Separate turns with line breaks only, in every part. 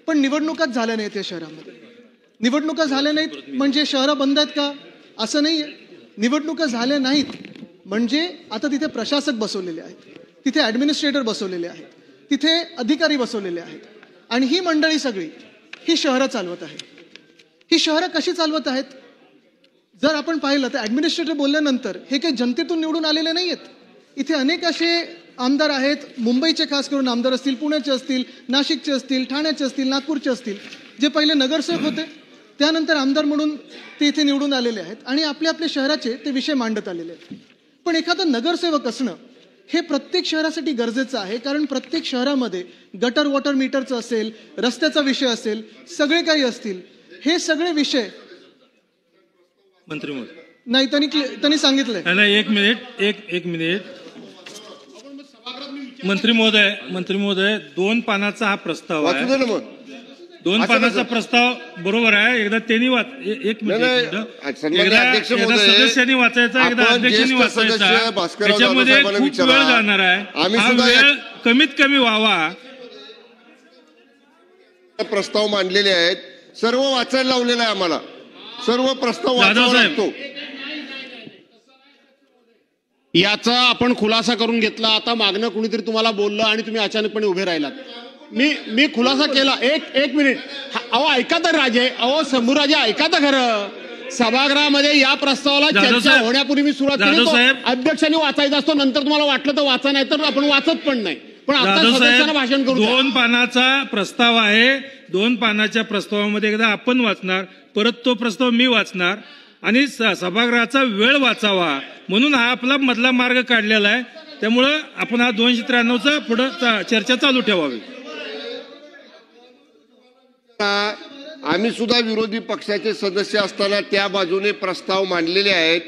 पण निवडणुकाच झाल्या नाहीत या शहरामध्ये. निवडणुका झाल्या नाहीत म्हणजे शहरं बंद आहेत का? असं नाही आहे. निवडणुका झाल्या नाहीत म्हणजे आता तिथे प्रशासक बसवलेले आहेत, तिथे ॲडमिनिस्ट्रेटर बसवलेले आहेत, तिथे अधिकारी बसवलेले आहेत आणि ही मंडळी सगळी ही शहरं चालवत आहे. ही शहरं कशी चालवत आहेत? जर आपण पाहिलं तर ॲडमिनिस्ट्रेटर बोलल्यानंतर हे काही जनतेतून निवडून आलेले नाही आहेत. इथे अनेक असे आमदार आहेत, मुंबईचे खास करून आमदार असतील, पुण्याचे असतील, नाशिकचे असतील, ठाण्याचे असतील, नागपूरचे असतील, जे पहिले नगरसेवक होते त्यानंतर आमदार म्हणून ते इथे निवडून आलेले आहेत आणि आपल्या आपल्या शहराचे ते विषय मांडत आलेले आहेत. पण एखादा नगरसेवक असणं हे प्रत्येक शहरासाठी गरजेचं आहे, कारण प्रत्येक शहरामध्ये गटर वॉटर मीटरचं असेल, रस्त्याचा विषय असेल, सगळे काही असतील. हे सगळे विषय
मंत्री महोदय
नाही त्यांनी सांगितलंय.
एक मिनिट मंत्री महोदय 2 पानाचा हा प्रस्ताव आहे. 2 पानाचा प्रस्ताव बरोबर आहे. एकदा त्यांनी एक मिनिट एकदा सदस्यांनी वाचायचा, एकदा अध्यक्षांनी वाचायचा. त्याच्यामध्ये खूप वेळ जाणार आहे. हा वेळ कमीत कमी व्हावा.
प्रस्ताव मांडलेले आहेत, सर्व वाचायला लावलेला आहे आम्हाला. सर्व प्रस्ताव वाचावा लागतो.
याचा आपण खुलासा करून घेतला. आता मागणं कुणीतरी तुम्हाला बोललं आणि तुम्ही अचानकपणे उभे राहिलात. मी खुलासा केला. एक मिनिट. अहो ऐका तर राजे, अहो शंभूराजे ऐका तर खरं. सभागृहामध्ये या प्रस्तावाला चर्चा होण्यापूर्वी मी सुरुवात केली. अध्यक्षांनी वाचायचा असतो, नंतर तुम्हाला वाटलं तर वाचा, नाही तर आपण वाचत पण नाही. पण आता सदस्यांना भाषण करू.
2 पानाचा प्रस्ताव आहे. 2 पानाच्या प्रस्तावामध्ये एकदा आपण वाचणार, परत तो प्रस्ताव मी वाचणार आणि सभागृहाचा वेळ वाचावा म्हणून हा आपला मधला मार्ग काढलेला आहे. त्यामुळं आपण हा 293चा पुढे चर्चा चालू ठेवावी.
आम्ही सुद्धा विरोधी पक्षाचे सदस्य असताना त्या बाजूने प्रस्ताव मांडलेले आहेत.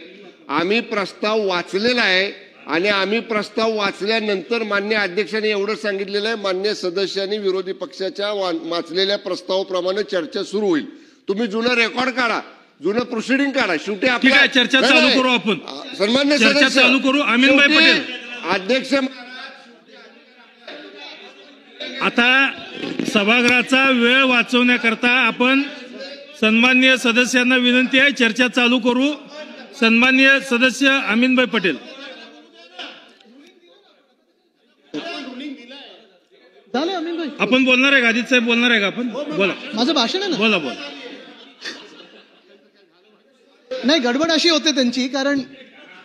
आम्ही प्रस्ताव वाचलेला आहे आणि आम्ही प्रस्ताव वाचल्यानंतर मान्य अध्यक्षांनी एवढं सांगितलेलं आहे, मान्य सदस्यांनी विरोधी पक्षाच्या वाचलेल्या प्रस्तावाप्रमाणे चर्चा सुरू होईल. तुम्ही जुनं रेकॉर्ड काढा, जुनं प्रोसिडिंग काढा. शेवटी
आपल्या चर्चा चालू करू. आपण
सन्मान्य
चर्चा चालू करू. अमीनभाई पटेल
अध्यक्ष.
आता सभागृहाचा वेळ वाचवण्याकरता आपण सन्माननीय सदस्यांना विनंती आहे, चर्चा चालू करू. सन्माननीय सदस्य अमीनभाई पटेल. आपण बोलणार आहे का? अजित साहेब बोलणार आहे का? आपण बोला.
माझं भाषण आहे ना.
बोला.
नाही, गडबड अशी होते त्यांची, कारण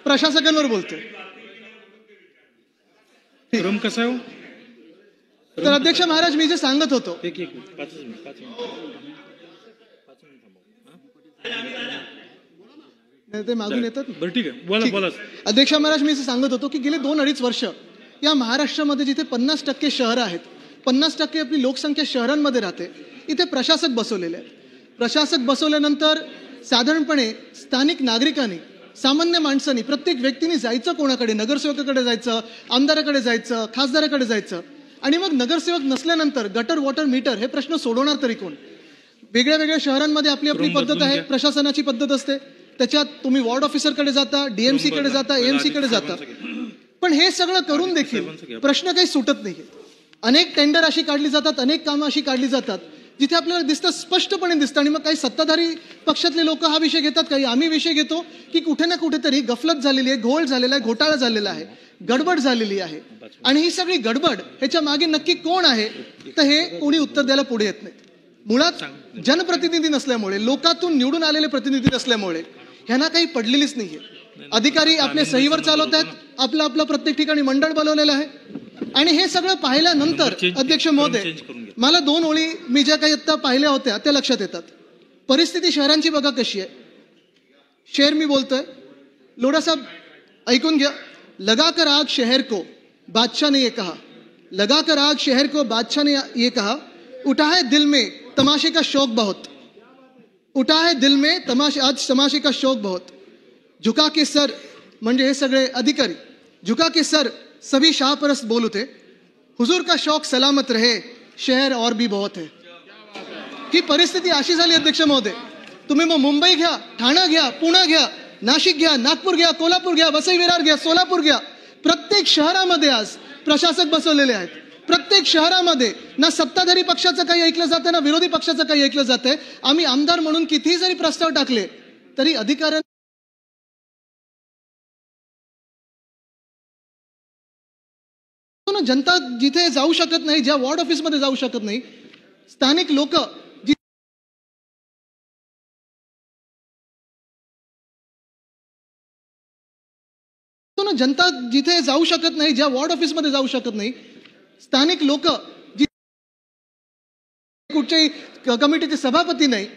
प्रशासकांवर बोलतोय.
क्रम कसा आहे?
तर अध्यक्ष महाराज, मी जे सांगत होतो, ते मागून येतात.
बरं ठीक आहे, बोला.
अध्यक्ष महाराज, मी जे सांगत होतो की गेले 2-2.5 वर्ष या महाराष्ट्रामध्ये जिथे 50% शहरं आहेत, 50% आपली लोकसंख्या शहरांमध्ये राहते, इथे प्रशासक बसवलेले आहेत. प्रशासक बसवल्यानंतर साधारणपणे स्थानिक नागरिकांनी, सामान्य माणसांनी, प्रत्येक व्यक्तीने जायचं कोणाकडे? नगरसेवकाकडे जायचं, आमदाराकडे जायचं, खासदाराकडे जायचं. आणि मग नगरसेवक नसल्यानंतर गटर वॉटर मीटर हे प्रश्न सोडवणार तरी कोण? वेगळ्या वेगळ्या शहरांमध्ये आपली आपली पद्धत आहे, प्रशासनाची पद्धत असते. त्याच्यात तुम्ही वॉर्ड ऑफिसरकडे जाता, डीएमसी कडे जाता, एएमसी कडे जाता. पण हे सगळं करून देखील प्रश्न काही सुटत नाही. अनेक टेंडर अशी काढली जातात, अनेक कामं अशी काढली जातात जिथे आपल्याला दिसतं, स्पष्टपणे दिसतं. आणि मग काही सत्ताधारी पक्षातले लोक हा विषय घेतात, काही आम्ही विषय घेतो की कुठे ना कुठेतरी गफलत झालेली आहे, घोळ झालेला आहे, घोटाळा झालेला आहे, गडबड झालेली आहे. आणि ही सगळी गडबड ह्याच्या मागे नक्की कोण आहे, तर हे कोणी उत्तर द्यायला पुढे येत नाही. मुळात जनप्रतिनिधी नसल्यामुळे, लोकातून निवडून आलेले प्रतिनिधी नसल्यामुळे ह्यांना काही पडलेलीच नाहीये. अधिकारी आपल्या सहीवर चालवत आहेत, आपलं आपलं प्रत्येक ठिकाणी मंडळ बनवलेलं आहे. आणि हे सगळं पाहिल्यानंतर अध्यक्ष महोदय, मला 2 ओळी मी ज्या काही आता पाहिल्या होत्या त्या लक्षात येतात. परिस्थिती शहरांची बघा कशी आहे. शेर मी बोलतोय, लोढा साहेब ऐकून घ्या. लगाकर आग शहर को बादशाह ने ये कहा, लगाकर आग शहर को बादशाह ने ये कहा, उठा है दिल में तमाशे का शौक बहुत, उठा है दिल में आज तमाशे का शौक बहुत, झुका के सर, म्हणजे हे सगळे अधिकारी, झुका के सर सभी शाहपरस्त बोल उठे, हुजूर का शौक सलामत रहे, शहर और भी बहुत है. ही परिस्थिती अशी झाली अध्यक्ष महोदय. तुम्ही मग मुंबई घ्या, ठाणे घ्या, पुणे घ्या, नाशिक घ्या, नागपूर घ्या, कोल्हापूर घ्या, वसई विरार घ्या, सोलापूर घ्या, प्रत्येक शहरामध्ये आज प्रशासक बसवलेले आहेत. प्रत्येक शहरामध्ये ना सत्ताधारी पक्षाचं काही ऐकलं जातं ना विरोधी पक्षाचं काही ऐकलं जातंय. आम्ही आमदार म्हणून कितीही जरी प्रस्ताव टाकले तरी अधिकाऱ्यांना जनता जिथे जाऊ शकत नाही, ज्या वॉर्ड ऑफिसमध्ये जाऊ शकत नाही, स्थानिक लोक जनता जिथे जाऊ शकत नाही, ज्या वॉर्ड ऑफिसमध्ये जाऊ शकत नाही, स्थानिक लोक कुठच्याही कमिटीचे सभापती नाही,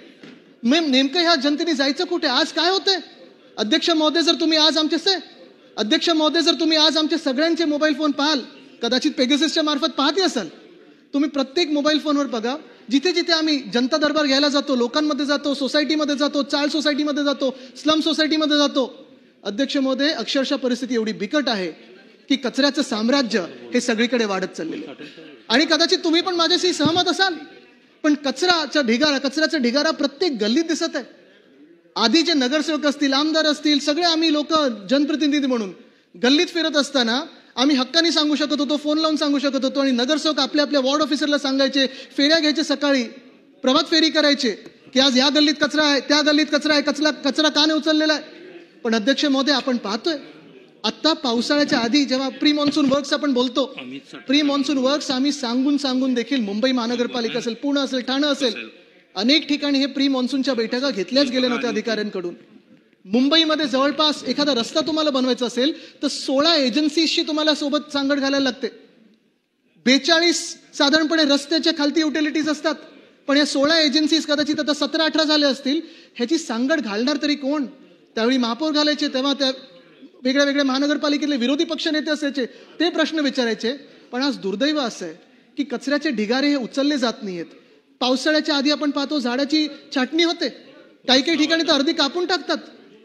नेमकं ह्या जनतेने जायचं कुठे? आज काय होतंय अध्यक्ष महोदय, जर तुम्ही आज आमचे सगळ्यांचे मोबाईल फोन पाहाल, कदाचित पेगाससच्या मार्फत पाहते असाल तुम्ही, प्रत्येक मोबाईल फोनवर बघा, जिथे जिथे आम्ही जनता दरबार घ्यायला जातो, लोकांमध्ये जातो, सोसायटीमध्ये जातो, चाळ सोसायटीमध्ये जातो, स्लम सोसायटीमध्ये जातो, अध्यक्ष महोदय अक्षरशः परिस्थिती एवढी बिकट आहे की कचऱ्याचं साम्राज्य हे सगळीकडे वाढत चाललेलं आहे. आणि कदाचित तुम्ही पण माझ्याशी सहमत असाल, पण कचऱ्याचा ढिगारा प्रत्येक गल्लीत दिसत आहे. आधी जे नगरसेवक असतील, आमदार असतील, सगळे आम्ही लोक जनप्रतिनिधी म्हणून गल्लीत फिरत असताना आम्ही हक्काने सांगू शकत होतो, फोन लावून सांगू शकत होतो, आणि नगरसेवक आपल्या आपल्या वॉर्ड ऑफिसरला सांगायचे, फेऱ्या घ्यायचे, सकाळी प्रभात फेरी करायचे की आज या गल्लीत कचरा आहे, त्या गल्लीत कचरा आहे, कचरा का नाही उचललेला आहे. पण अध्यक्ष महोदय आपण पाहतोय आता पावसाळ्याच्या आधी जेव्हा प्री मॉन्सून वर्क्स आपण बोलतो, प्री मॉन्सून वर्क्स आम्ही सांगून देखील मुंबई महानगरपालिका असेल, पुणे असेल, ठाणे असेल, अनेक ठिकाणी हे प्री मॉन्सूनच्या बैठका घेतल्याच गेल्या नव्हत्या अधिकाऱ्यांकडून. मुंबईमध्ये जवळपास एखादा रस्ता तुम्हाला बनवायचा असेल तर 16 एजन्सीशी तुम्हाला सोबत सांगड घालायला लागते. 42 साधारणपणे रस्त्याच्या खालती युटिलिटीज असतात, पण या 16 एजन्सीज कदाचित आता 17-18 झाले असतील. ह्याची सांगड घालणार तरी कोण? त्यावेळी महापौर घालायचे, तेव्हा त्या वेगळ्या वेगळ्या महानगरपालिकेतले विरोधी पक्ष नेते असायचे, ते प्रश्न विचारायचे. पण आज दुर्दैव असं आहे की कचऱ्याचे ढिगारे हे उचलले जात नाहीयेत. पावसाळ्याच्या आधी आपण पाहतो झाडाची छाटणी होते, काही ठिकाणी तर अर्धी कापून टाकतात,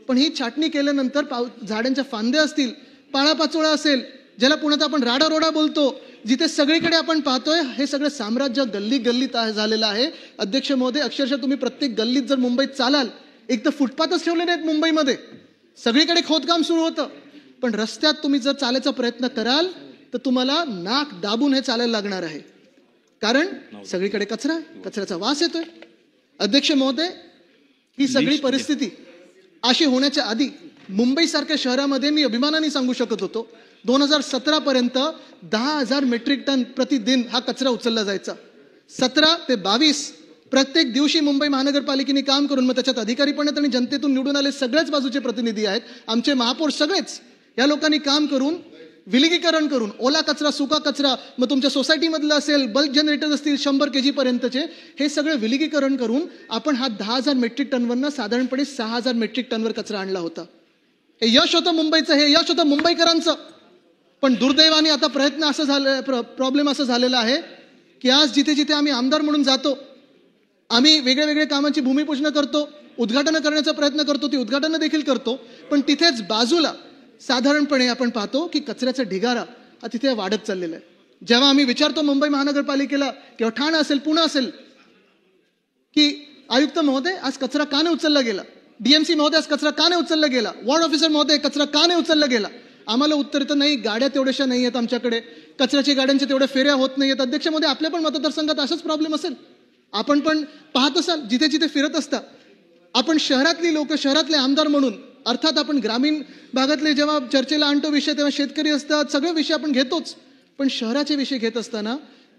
पण ही छाटणी केल्यानंतर झाडांच्या फांद्या असतील, पाळापाचोळा असेल, ज्याला पुण्यात आपण राडारोडा बोलतो, जिथे सगळीकडे आपण पाहतोय हे सगळं साम्राज्य गल्ली गल्लीत झालेलं आहे. अध्यक्ष महोदय अक्षरशः तुम्ही प्रत्येक गल्लीत जर मुंबईत चालाल, एक तर फुटपाथच ठेवले नाहीत मुंबईमध्ये, सगळीकडे खोदकाम सुरू होतं, पण रस्त्यात तुम्ही जर चालायचा प्रयत्न कराल तर तुम्हाला नाक दाबून हे चालायला लागणार आहे, कारण सगळीकडे कचऱ्याचा वास येतोय. अध्यक्ष महोदय ही सगळी परिस्थिती अशी होण्याच्या आधी मुंबईसारख्या शहरामध्ये मी अभिमानाने सांगू शकत होतो 2017 पर्यंत 10,000 मेट्रिक टन प्रतिदिन हा कचरा उचलला जायचा. 17 ते 22 प्रत्येक दिवशी मुंबई महानगरपालिकेने काम करून, मग त्याच्यात अधिकारी पण आहेत आणि जनतेतून निवडून आले सगळ्याच बाजूचे प्रतिनिधी आहेत, आमचे महापौर सगळेच, या लोकांनी काम करून विलगीकरण करून ओला कचरा, सुका कचरा, मग तुमच्या सोसायटीमधला असेल, बल्क जनरेटर असतील 100 kg पर्यंतचे, हे सगळे विलगीकरण करून आपण हा 10,000 मेट्रिक टनवरनं साधारणपणे 6,000 मेट्रिक टनवर कचरा आणला होता. हे यश होतं मुंबईचं, हे यश होतं मुंबईकरांचं. पण दुर्दैवाने आता प्रॉब्लेम असं झालेला आहे की आज जिथे जिथे आम्ही आमदार म्हणून जातो, आम्ही वेगळ्या वेगळ्या कामांची भूमिपूजन करतो, उद्घाटन करण्याचा प्रयत्न करतो, ती उद्घाटन देखील करतो, पण तिथेच बाजूला साधारणपणे आपण पाहतो की कचऱ्याचा ढिगारा तिथे वाढत चाललेला आहे. जेव्हा आम्ही विचारतो मुंबई महानगरपालिकेला किंवा ठाणे असेल, पुणे असेल, की आयुक्त महोदय आज कचरा का नाही उचलला गेला, डीएमसी महोदय आज कचरा का नाही उचलला गेला, वॉर्ड ऑफिसर महोदय कचरा का नाही उचलला गेला, आम्हाला उत्तर तर नाही, गाड्या तेवढ्याशा नाही आहेत आमच्याकडे, कचऱ्याच्या गाड्यांच्या तेवढ्या फेऱ्या होत नाहीयेत. अध्यक्ष महोदय आपल्या पण मतदारसंघात असाच प्रॉब्लेम असेल, आपण पण पाहत असाल, जिथे जिथे फिरत असता आपण, शहरातली लोक, शहरातले आमदार म्हणून, अर्थात आपण ग्रामीण भागातले जेव्हा चर्चेला आणतो विषय तेव्हा शेतकरी असतात, सगळे विषय आपण घेतोच, पण शहराचे विषय घेत असताना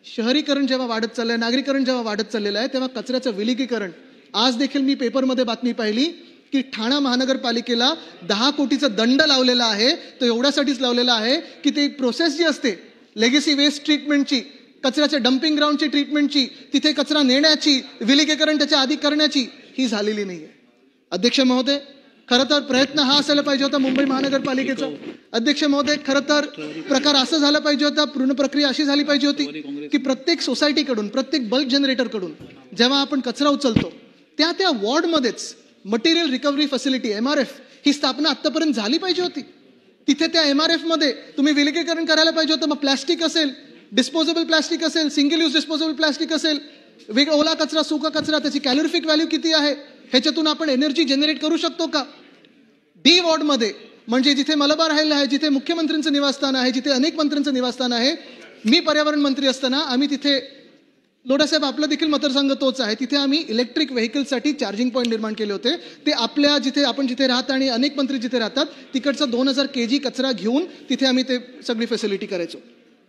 शहरीकरण जेव्हा वाढत चाललंय, नागरीकरण जेव्हा वाढत चाललेलं आहे, तेव्हा कचऱ्याचं विलगीकरण. आज देखील मी पेपरमध्ये बातमी पाहिली की ठाणा महानगरपालिकेला 10 कोटीचा दंड लावलेला आहे. तो एवढ्यासाठीच लावलेला आहे की ते प्रोसेस जी असते लेगेसी वेस्ट ट्रीटमेंटची, कचऱ्याच्या डम्पिंग ग्राउंडची ट्रीटमेंटची, तिथे कचरा नेण्याची, विलगीकरण त्याच्या आधी करण्याची, ही झालेली नाहीये. अध्यक्ष महोदय खरं तर प्रयत्न हा असायला पाहिजे होता मुंबई महानगरपालिकेचा. अध्यक्ष महोदय खरं तर प्रकार असं झाला पाहिजे होता, पूर्ण प्रक्रिया अशी झाली पाहिजे होती की प्रत्येक सोसायटीकडून, प्रत्येक बल्क जनरेटरकडून जेव्हा आपण कचरा उचलतो त्या वॉर्डमध्येच मटेरियल रिकव्हरी फॅसिलिटी MRF ही स्थापना आतापर्यंत झाली पाहिजे होती. तिथे त्या MRF मध्ये तुम्ही विलगीकरण करायला पाहिजे होतं. मग प्लॅस्टिक असेल, डिस्पोजेबल प्लॅस्टिक असेल, सिंगल यूज डिस्पोजेबल प्लॅस्टिक असेल, वेगळा ओला कचरा, सुका कचरा, त्याची कॅलोरिफिक व्हॅल्यू किती आहे, ह्याच्यातून आपण एनर्जी जनरेट करू शकतो का. डी वॉर्डमध्ये म्हणजे जिथे मलबार राहिलं आहे, जिथे मुख्यमंत्र्यांचं निवासस्थान आहे, जिथे अनेक मंत्र्यांचं निवासस्थान आहे, मी पर्यावरण मंत्री असताना आम्ही तिथे, लोढासाहेब आपला देखील मतदारसंघ तोच आहे, तिथे आम्ही इलेक्ट्रिक व्हेकलसाठी चार्जिंग पॉईंट निर्माण केले होते. ते आपल्या आपण जिथे राहत आणि अनेक मंत्री जिथे राहतात तिकडचा 2000 kg कचरा घेऊन तिथे आम्ही ते सगळी फॅसिलिटी करायचो.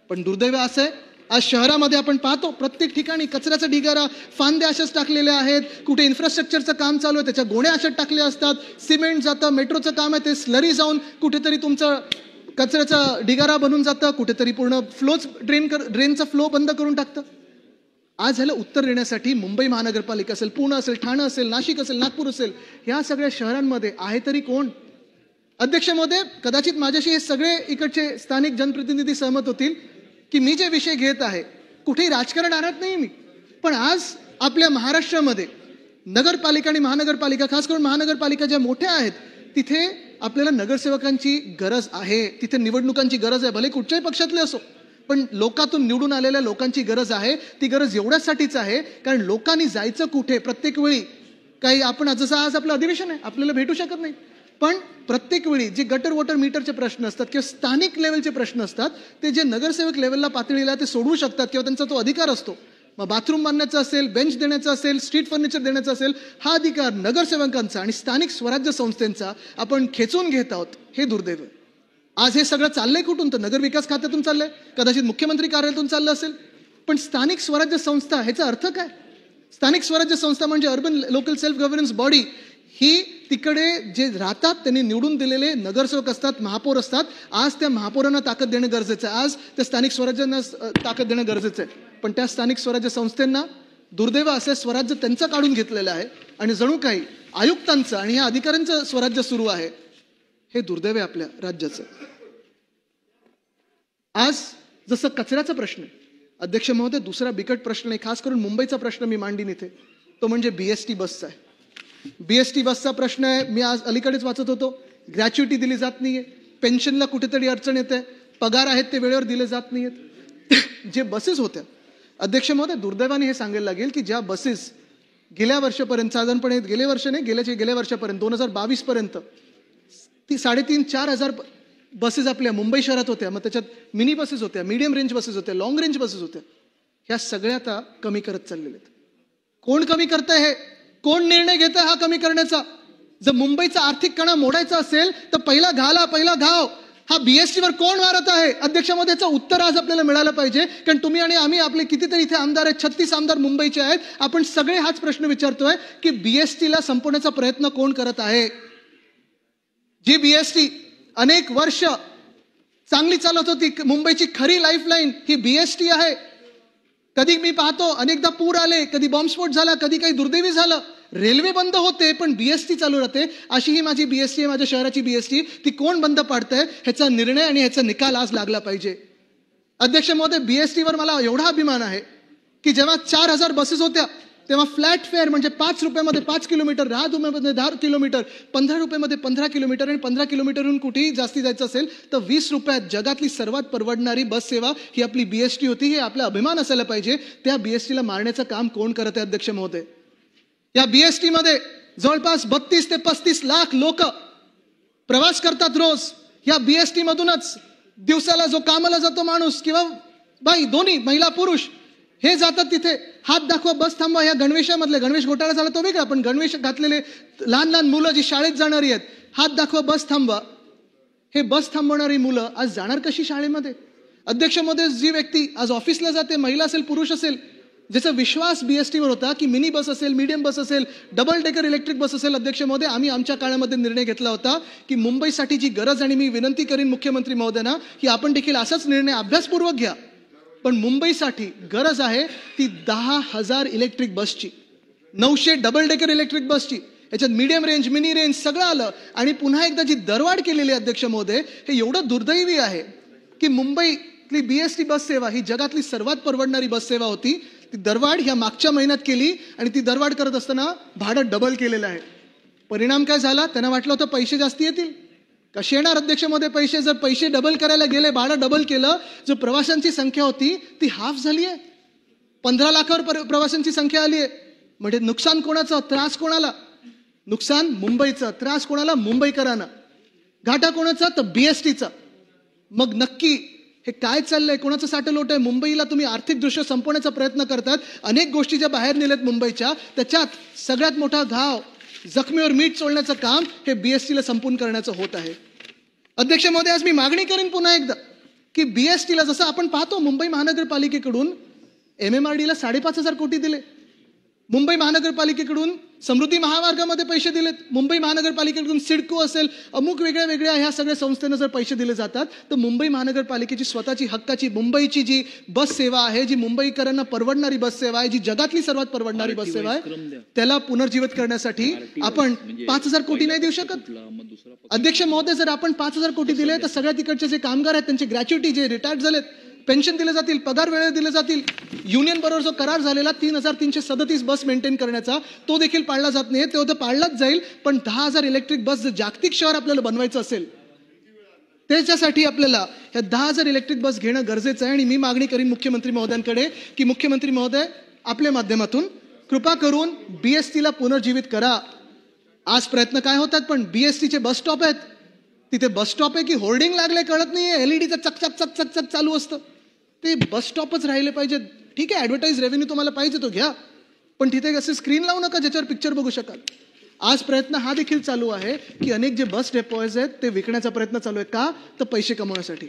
पण दुर्दैव असं आहे, आज शहरामध्ये आपण पाहतो प्रत्येक ठिकाणी कचऱ्याचा ढिगारा, फांद्या अशाच टाकलेल्या आहेत. कुठे इन्फ्रास्ट्रक्चरचं काम चालू आहे त्याच्या गोण्या अशाच टाकल्या असतात. सिमेंट जातं, मेट्रोचं काम आहे ते स्लरी जाऊन कुठेतरी तुमचं कचऱ्याचा ढिगारा बनून जातं, कुठेतरी पूर्ण ड्रेनचा फ्लो बंद करून टाकतं. आज ह्याला उत्तर देण्यासाठी मुंबई महानगरपालिका असेल, पुणे असेल, ठाणे असेल, नाशिक असेल, नागपूर असेल, ह्या सगळ्या शहरांमध्ये आहे तरी कोण? अध्यक्ष महोदय, कदाचित माझ्याशी हे सगळे इकडचे स्थानिक जनप्रतिनिधी सहमत होतील की मी जे विषय घेत आहे कुठेही राजकारण आणत नाही मी, पण आज आपल्या महाराष्ट्रामध्ये नगरपालिका आणि महानगरपालिका, खास करून महानगरपालिका ज्या मोठ्या आहेत तिथे आपल्याला नगरसेवकांची गरज आहे, तिथे निवडणुकांची गरज आहे, भले कुठच्याही पक्षातले असो, पण लोकातून निवडून आलेल्या लोकांची गरज आहे. ती गरज एवढ्यासाठीच आहे कारण लोकांनी जायचं कुठे प्रत्येक वेळी, काही आपण जसं आज आपलं अधिवेशन आहे आपल्याला भेटू शकत नाही, पण प्रत्येक वेळी जे गटर वॉटर मीटरचे प्रश्न असतात किंवा स्थानिक लेवलचे प्रश्न असतात ते जे नगरसेवक लेवलला पातळीला ते सोडवू शकतात किंवा त्यांचा तो अधिकार असतो. मग बाथरूम बांधण्याचा असेल, बेंच देण्याचा असेल, स्ट्रीट फर्निचर देण्याचा असेल, हा अधिकार नगरसेवकांचा आणि स्थानिक स्वराज्य संस्थांचा आपण खेचून घेत आहोत. हे दुर्दैव. आज हे सगळं चाललंय कुठून? तर नगर विकास खात्यातून चाललंय, कदाचित मुख्यमंत्री कार्यालयातून चाललं असेल, पण स्थानिक स्वराज्य संस्था ह्याचा अर्थ काय? स्थानिक स्वराज्य संस्था म्हणजे urban local self governance body. ही तिकडे जे राहतात त्यांनी निवडून दिलेले नगरसेवक असतात, महापौर असतात. आज त्या महापौरांना ताकद देणं गरजेचं आहे, आज त्या स्थानिक स्वराज्यांना ताकद देणं गरजेचं आहे. पण त्या स्थानिक स्वराज्य संस्थांना दुर्दैव असे स्वराज्य त्यांचं काढून घेतलेलं आहे आणि जणू काही आयुक्तांचं आणि ह्या अधिकाऱ्यांचं स्वराज्य सुरू आहे. हे दुर्दैव आहे आपल्या राज्याचं. आज जसं कचऱ्याचा प्रश्न आहे अध्यक्ष महोदय, दुसरा बिकट प्रश्न आहे, खास करून मुंबईचा प्रश्न मी मांडीन इथे, तो म्हणजे BST बसचा आहे. BST बसचा प्रश्न आहे. मी आज अलीकडेच वाचत होतो, ग्रॅच्युटी दिली जात नाहीये, पेन्शनला कुठेतरी अडचण येते, पगार आहेत ते वेळेवर दिले जात नाहीयेत. जे बसेस होत्या अध्यक्ष महोदय, दुर्दैवाने हे सांगायला लागेल की ज्या बसेस गेल्या वर्षापर्यंत, साधारणपणे गेल्या वर्षापर्यंत 2022 पर्यंत 3,500-4 हजार बसेस आपल्या मुंबई शहरात होत्या. मग त्याच्यात मिनी बसेस होत्या, मीडियम रेंज बसेस होत्या, लॉंग रेंज बसेस होत्या. ह्या सगळ्या आता कमी करत चाललेल्या आहेत. कोण कमी करतंय? हे कोण निर्णय घेत आहे हा कमी करण्याचा? जर मुंबईचा आर्थिक कणा मोडायचा असेल तर पहिला घाव हा BST वर कोण मारत आहे? अध्यक्ष महोदयचं उत्तर आज आपल्याला मिळालं पाहिजे, कारण तुम्ही आणि आम्ही, आपले कितीतरी इथे आमदार आहेत, 36 आमदार मुंबईचे आहेत, आपण सगळे हाच प्रश्न विचारतोय की BST ला संपवण्याचा प्रयत्न कोण करत आहे? जी BST अनेक वर्ष चांगली चालत होती, मुंबईची खरी लाईफलाईन ही BST आहे. कधी मी पाहतो अनेकदा पूर आले, कधी बॉम्बस्फोट झाला, कधी काही दुर्दैवी झालं, रेल्वे बंद होते पण BST चालू राहते. अशी ही माझी BST आहे, माझ्या शहराची BST. ती कोण बंद पाडतंय ह्याचा निर्णय आणि ह्याचा निकाल आज लागला पाहिजे. अध्यक्ष महोदय, BST वर मला एवढा अभिमान आहे की जेव्हा 4,000 बसेस होत्या तेव्हा फ्लॅट फेअर म्हणजे 5 रुपयामध्ये 5 किलोमीटर, 10 रुपयामध्ये 10 किलोमीटर, 15 रुपयामध्ये 15 किलोमीटर आणि 15 किलोमीटरहून कुठेही जास्ती जायचं असेल तर 20 रुपयात जगातली सर्वात परवडणारी बस सेवा ही आपली BST होती. हे आपला अभिमान असायला पाहिजे. त्या BST ला मारण्याचं काम कोण करत आहे अध्यक्ष महोदय? या BST मध्ये जवळपास 32 ते 35 लाख लोक प्रवास करतात रोज. या BST मधूनच दिवसाला जो कामाला जातो माणूस किंवा बाई, दोन्ही महिला पुरुष, हे जातात तिथे. हात दाखवा, बस थांबवा. या गणवेशामधले, गणवेश घोटाळा झाला तो वेगळा, पण गणवेश घातलेले लहान लहान मुलं जी शाळेत जाणारी आहेत, हात दाखवा, बस थांबवा. हे बस थांबवणारी मुलं आज जाणार कशी शाळेमध्ये? अध्यक्ष महोदय, जी व्यक्ती आज ऑफिसला जाते, महिला असेल पुरुष असेल, ज्याचा विश्वास BST वर होता की मिनी बस असेल, मीडियम बस असेल, डबल डेकर इलेक्ट्रिक बस असेल, अध्यक्ष महोदय, आम्ही आमच्या काळामध्ये निर्णय घेतला होता की मुंबईसाठी जी गरज, आणि मी विनंती करीन मुख्यमंत्री महोदयांना की आपण देखील असाच निर्णय अभ्यासपूर्वक घ्या, पण मुंबईसाठी गरज आहे ती 10,000 इलेक्ट्रिक बसची, 900 डबल डेकर इलेक्ट्रिक बसची. याच्यात मीडियम रेंज, मिनी रेंज सगळं आलं. आणि पुन्हा एकदा जी दरवाढ केलेली अध्यक्ष महोदय, हे एवढं दुर्दैवी आहे की मुंबईतली BST बस सेवा ही जगातली सर्वात परवडणारी बस सेवा होती. ती दरवाढ ह्या मागच्या महिन्यात केली आणि ती दरवाढ करत असताना भाडं डबल केलेलं आहे. परिणाम काय झाला? त्यांना वाटलं होतं पैसे जास्ती येतील. कसे येणार अध्यक्ष मध्ये पैसे? जर पैसे डबल करायला गेले, भाडं डबल केलं, जो प्रवाशांची संख्या होती ती हाफ झाली आहे. 15 लाखावर प्रवाशांची संख्या आली आहे. म्हणजे नुकसान कोणाचं? त्रास कोणाला? नुकसान मुंबईचं, त्रास कोणाला? मुंबईकरांना. घाटा कोणाचा? तर BSTचा. मग नक्की हे काय चाललंय, कोणाचं साठलोट आहे? मुंबईला तुम्ही आर्थिकदृष्ट्या संपवण्याचा प्रयत्न करतात. अनेक गोष्टी ज्या बाहेर नेल्यात मुंबईच्या, त्याच्यात सगळ्यात मोठा घाव, जखमीवर मीठ चोळण्याचं काम हे BSTला संपून करण्याचं होत आहे. अध्यक्ष महोदय, आज मी मागणी करीन पुन्हा एकदा की BSTला जसं आपण पाहतो मुंबई महानगरपालिकेकडून MMRDला 5,500 कोटी दिले, मुंबई महानगरपालिकेकडून समृद्धी महामार्गामध्ये पैसे दिलेत, मुंबई महानगरपालिकेकडून सिडको असेल, अमुक वेगळ्या वेगळ्या ह्या सगळ्या संस्थांना जर पैसे दिले जातात तर मुंबई महानगरपालिकेची स्वतःची हक्काची मुंबईची जी बस सेवा आहे, जी मुंबईकरांना परवडणारी बस सेवा आहे, जी जगातली सर्वात परवडणारी बस सेवा आहे, त्याला पुनर्जीवित करण्यासाठी आपण 5,000 कोटी नाही देऊ शकत? अध्यक्ष महोदय, जर आपण 5,000 कोटी दिले तर सगळ्या तिकडचे जे कामगार आहेत त्यांची ग्रॅच्युटी, जे रिटायर्ड झालेत, पेन्शन दिले जातील, पगार वेळेवर दिले जातील. युनियन बरोबर जो करार झालेला 3,337 बस मेंटेन करण्याचा, तो देखील पाळला जात नाही. तो तर पाळलाच जाईल, पण 10,000 इलेक्ट्रिक बस जर जागतिक शहर आपल्याला बनवायचं असेल त्याच्यासाठी आपल्याला ह्या 10,000 इलेक्ट्रिक बस घेणं गरजेचं आहे. आणि मी मागणी करीन मुख्यमंत्री महोदयांकडे की मुख्यमंत्री महोदय, आपल्या माध्यमातून कृपा करून BSTला पुनर्जीवित करा. आज प्रयत्न काय होतात, पण BSTचे बस स्टॉप आहेत, तिथे बस स्टॉप आहे की होर्डिंग लागले कळत नाहीये, LEDचं चकचक चक चक चक चालू असतं. ते बस स्टॉपच राहिले पाहिजे. ठीक आहे, ऍडव्हर्टाईज रेव्हेन्यू तुम्हाला पाहिजे तो घ्या, पण तिथे असे स्क्रीन लावू नका ज्याच्यावर पिक्चर बघू शकाल. आज प्रयत्न हा देखील चालू आहे की अनेक जे बस डेपोज आहेत ते विकण्याचा प्रयत्न चालू आहे. का? तर पैसे कमवण्यासाठी.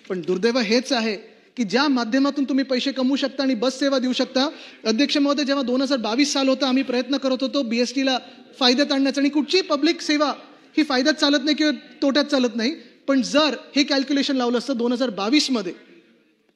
पण दुर्दैव हेच आहे की ज्या माध्यमातून तुम्ही पैसे कमवू शकता आणि बस सेवा देऊ शकता. अध्यक्ष महोदय, जेव्हा 2022 साल होता, आम्ही प्रयत्न करत होतो BSTला फायद्यात आणण्याचा, आणि कुठची पब्लिक सेवा ही फायद्यात चालत नाही किंवा तोट्यात चालत नाही. पण जर हे कॅल्क्युलेशन लावलं असतं 2022 मध्ये,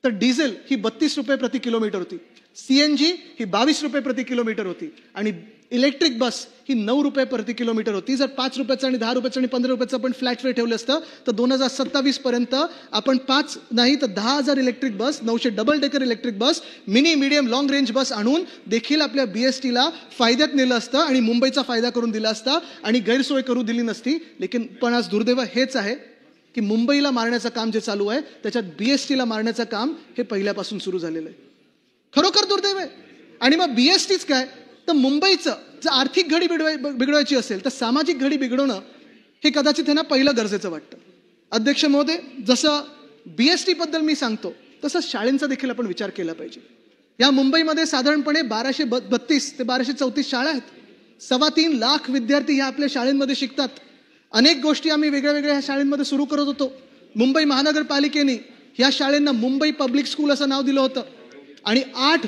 तर डिझेल ही 32 रुपये प्रति किलोमीटर होती, CNG ही 22 रुपये प्रति किलोमीटर होती, आणि इलेक्ट्रिक बस ही 9 रुपये प्रति किलोमीटर होती. जर 5 रुपयाचं आणि 10 रुपयाचं आणि 15 रुपयाचं आपण फ्लॅट फेअर ठेवलं असतं तर 2027 पर्यंत आपण 5 नाही तर 10,000 electric bus, 900 double decker electric bus, mini medium long range bus आणून देखील आपल्या BSTला फायद्यात नेलं असतं आणि मुंबईचा फायदा करून दिला असता आणि गैरसोय करू दिली नसती. लेकिन पण आज दुर्दैव हेच आहे की मुंबईला मारण्याचं काम जे चालू आहे त्याच्यात BSTला मारण्याचं काम हे पहिल्यापासून सुरू झालेलं आहे. खरोखर दुर्दैव आहे. आणि मग BSTच काय, तर मुंबईचं जर आर्थिक घडी बिघडवायची असेल तर सामाजिक घडी बिघडवणं हे कदाचित त्यांना पहिलं गरजेचं वाटतं. अध्यक्ष महोदय, जसं BST बद्दल मी सांगतो तसं शाळेंचा देखील आपण विचार केला पाहिजे. या मुंबईमध्ये साधारणपणे 1232 ते 1234 शाळा आहेत. 3.25 लाख विद्यार्थी ह्या आपल्या शाळेंमध्ये शिकतात. अनेक गोष्टी आम्ही वेगळ्या वेगळ्या ह्या शाळेंमध्ये सुरू करत होतो. मुंबई महानगरपालिकेने ह्या शाळेंना मुंबई पब्लिक स्कूल असं नाव दिलं होतं आणि 8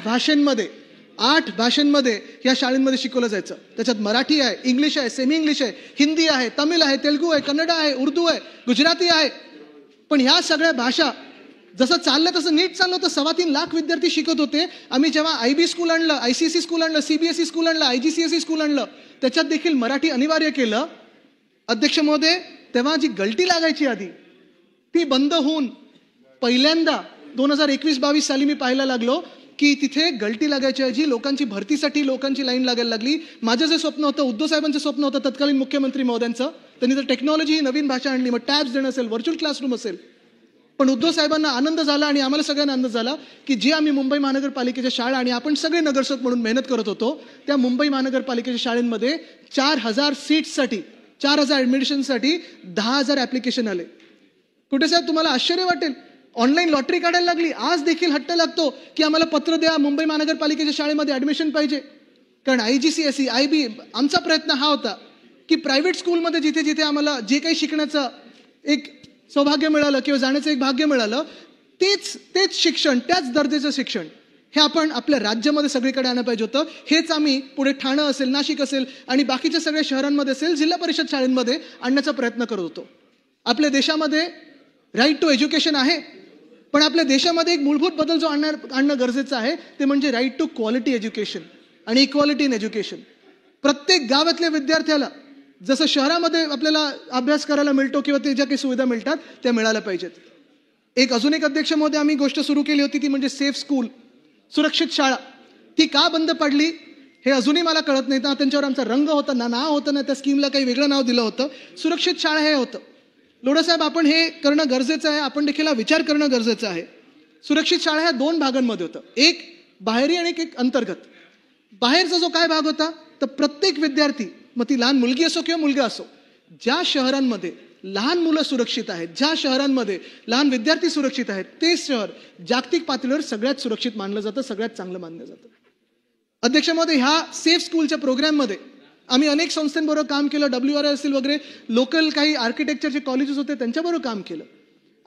भाषांमध्ये या शाळेंमध्ये शिकवलं जायचं. त्याच्यात मराठी आहे, इंग्लिश आहे, सेमी इंग्लिश आहे, हिंदी आहे, तमिळ आहे, तेलुगू आहे, कन्नड आहे, उर्दू आहे, गुजराती आहे. पण ह्या सगळ्या भाषा जसं चाललं तसं नीट चाललं होतं. 3.25 लाख विद्यार्थी शिकत होते. आम्ही जेव्हा IB स्कूल आणलं, ICSE स्कूल आणलं, CBSE स्कूल आणलं, IGCSE स्कूल आणलं, त्याच्यात देखील मराठी अनिवार्य केलं. अध्यक्ष महोदय, तेव्हा जी गलटी लागायची आधी ती बंद होऊन पहिल्यांदा 2021-22 साली मी पाहायला लागलो की तिथे गलटी लागायची ऐवजी लोकांची भरतीसाठी लोकांची लाईन लागायला लागली. माझं जे स्वप्न होतं, उद्धव साहेबांचं स्वप्न होतं तत्कालीन मुख्यमंत्री महोदयांचं, त्यांनी तर टेक्नॉलॉजी ही नवीन भाषा आणली, मग टॅब्स देणं असेल, व्हर्च्युअल क्लासरूम असेल. पण उद्धव साहेबांना आनंद झाला आणि आम्हाला सगळ्यांना आनंद झाला की जे आम्ही मुंबई महानगरपालिकेच्या शाळा आणि आपण सगळे नगरसेवक म्हणून मेहनत करत होतो त्या मुंबई महानगरपालिकेच्या शाळांमध्ये 4,000 सीट्ससाठी, 4,000 ऍडमिशनसाठी 10,000 ऍप्लिकेशन आले. कुठे साहेब, तुम्हाला आश्चर्य वाटेल, ऑनलाईन लॉटरी काढायला लागली. आज देखील हट्ट लागतो की आम्हाला पत्र द्या, मुंबई महानगरपालिकेच्या शाळेमध्ये ऍडमिशन पाहिजे. कारण IGCSE, IB, आमचा प्रयत्न हा होता की प्रायव्हेट स्कूलमध्ये जिथे जिथे आम्हाला जे काही शिकण्याचं एक सौभाग्य मिळालं किंवा जाण्याचं एक भाग्य मिळालं, तेच शिक्षण, त्याच दर्जाचं शिक्षण हे आपण आपल्या राज्यामध्ये सगळीकडे आणलं पाहिजे होतं. हेच आम्ही पुढे ठाणं असेल, नाशिक असेल आणि बाकीच्या सगळ्या शहरांमध्ये असेल, जिल्हा परिषद शाळांमध्ये आणण्याचा प्रयत्न करत होतो. आपल्या देशामध्ये राईट टू एज्युकेशन आहे, पण आपल्या देशामध्ये एक मूलभूत बदल जो आणणं गरजेचं आहे ते म्हणजे राईट टू क्वालिटी एज्युकेशन आणि इक्वालिटी इन एज्युकेशन. प्रत्येक गावातल्या विद्यार्थ्याला जसं शहरामध्ये आपल्याला अभ्यास करायला मिळतो किंवा ते ज्या काही सुविधा मिळतात त्या मिळाल्या पाहिजेत. अजून एक अध्यक्ष महोदय आम्ही गोष्ट सुरू केली होती ती म्हणजे सेफ स्कूल, सुरक्षित शाळा. ती का बंद पडली हे अजूनही मला कळत नाही. ना त्यांच्यावर आमचा रंग होता, ना नाव होतं, ना त्या स्कीमला काही वेगळं नाव दिलं होतं. सुरक्षित शाळा हे होतं. लोढासाहेब, आपण हे करणं गरजेचं आहे, आपण देखील हा विचार करणं गरजेचं आहे. सुरक्षित शाळा ह्या 2 भागांमध्ये होतं, एक बाहेरी आणि एक अंतर्गत. बाहेरचा जो काय भाग होता तर प्रत्येक विद्यार्थी, मग ती लहान मुलगी असो किंवा मुलगा असो, ज्या शहरांमध्ये लहान मुलं सुरक्षित आहेत, ज्या शहरांमध्ये लहान विद्यार्थी सुरक्षित आहेत, ते शहर जागतिक पातळीवर सगळ्यात सुरक्षित मानलं जातं, सगळ्यात चांगलं मानलं जातं. अध्यक्ष महोदय, ह्या सेफ स्कूलच्या प्रोग्राममध्ये आम्ही अनेक संस्थांबरोबर काम केलं, WRI असतील वगैरे, लोकल काही आर्किटेक्चरचे कॉलेजेस होते त्यांच्याबरोबर काम केलं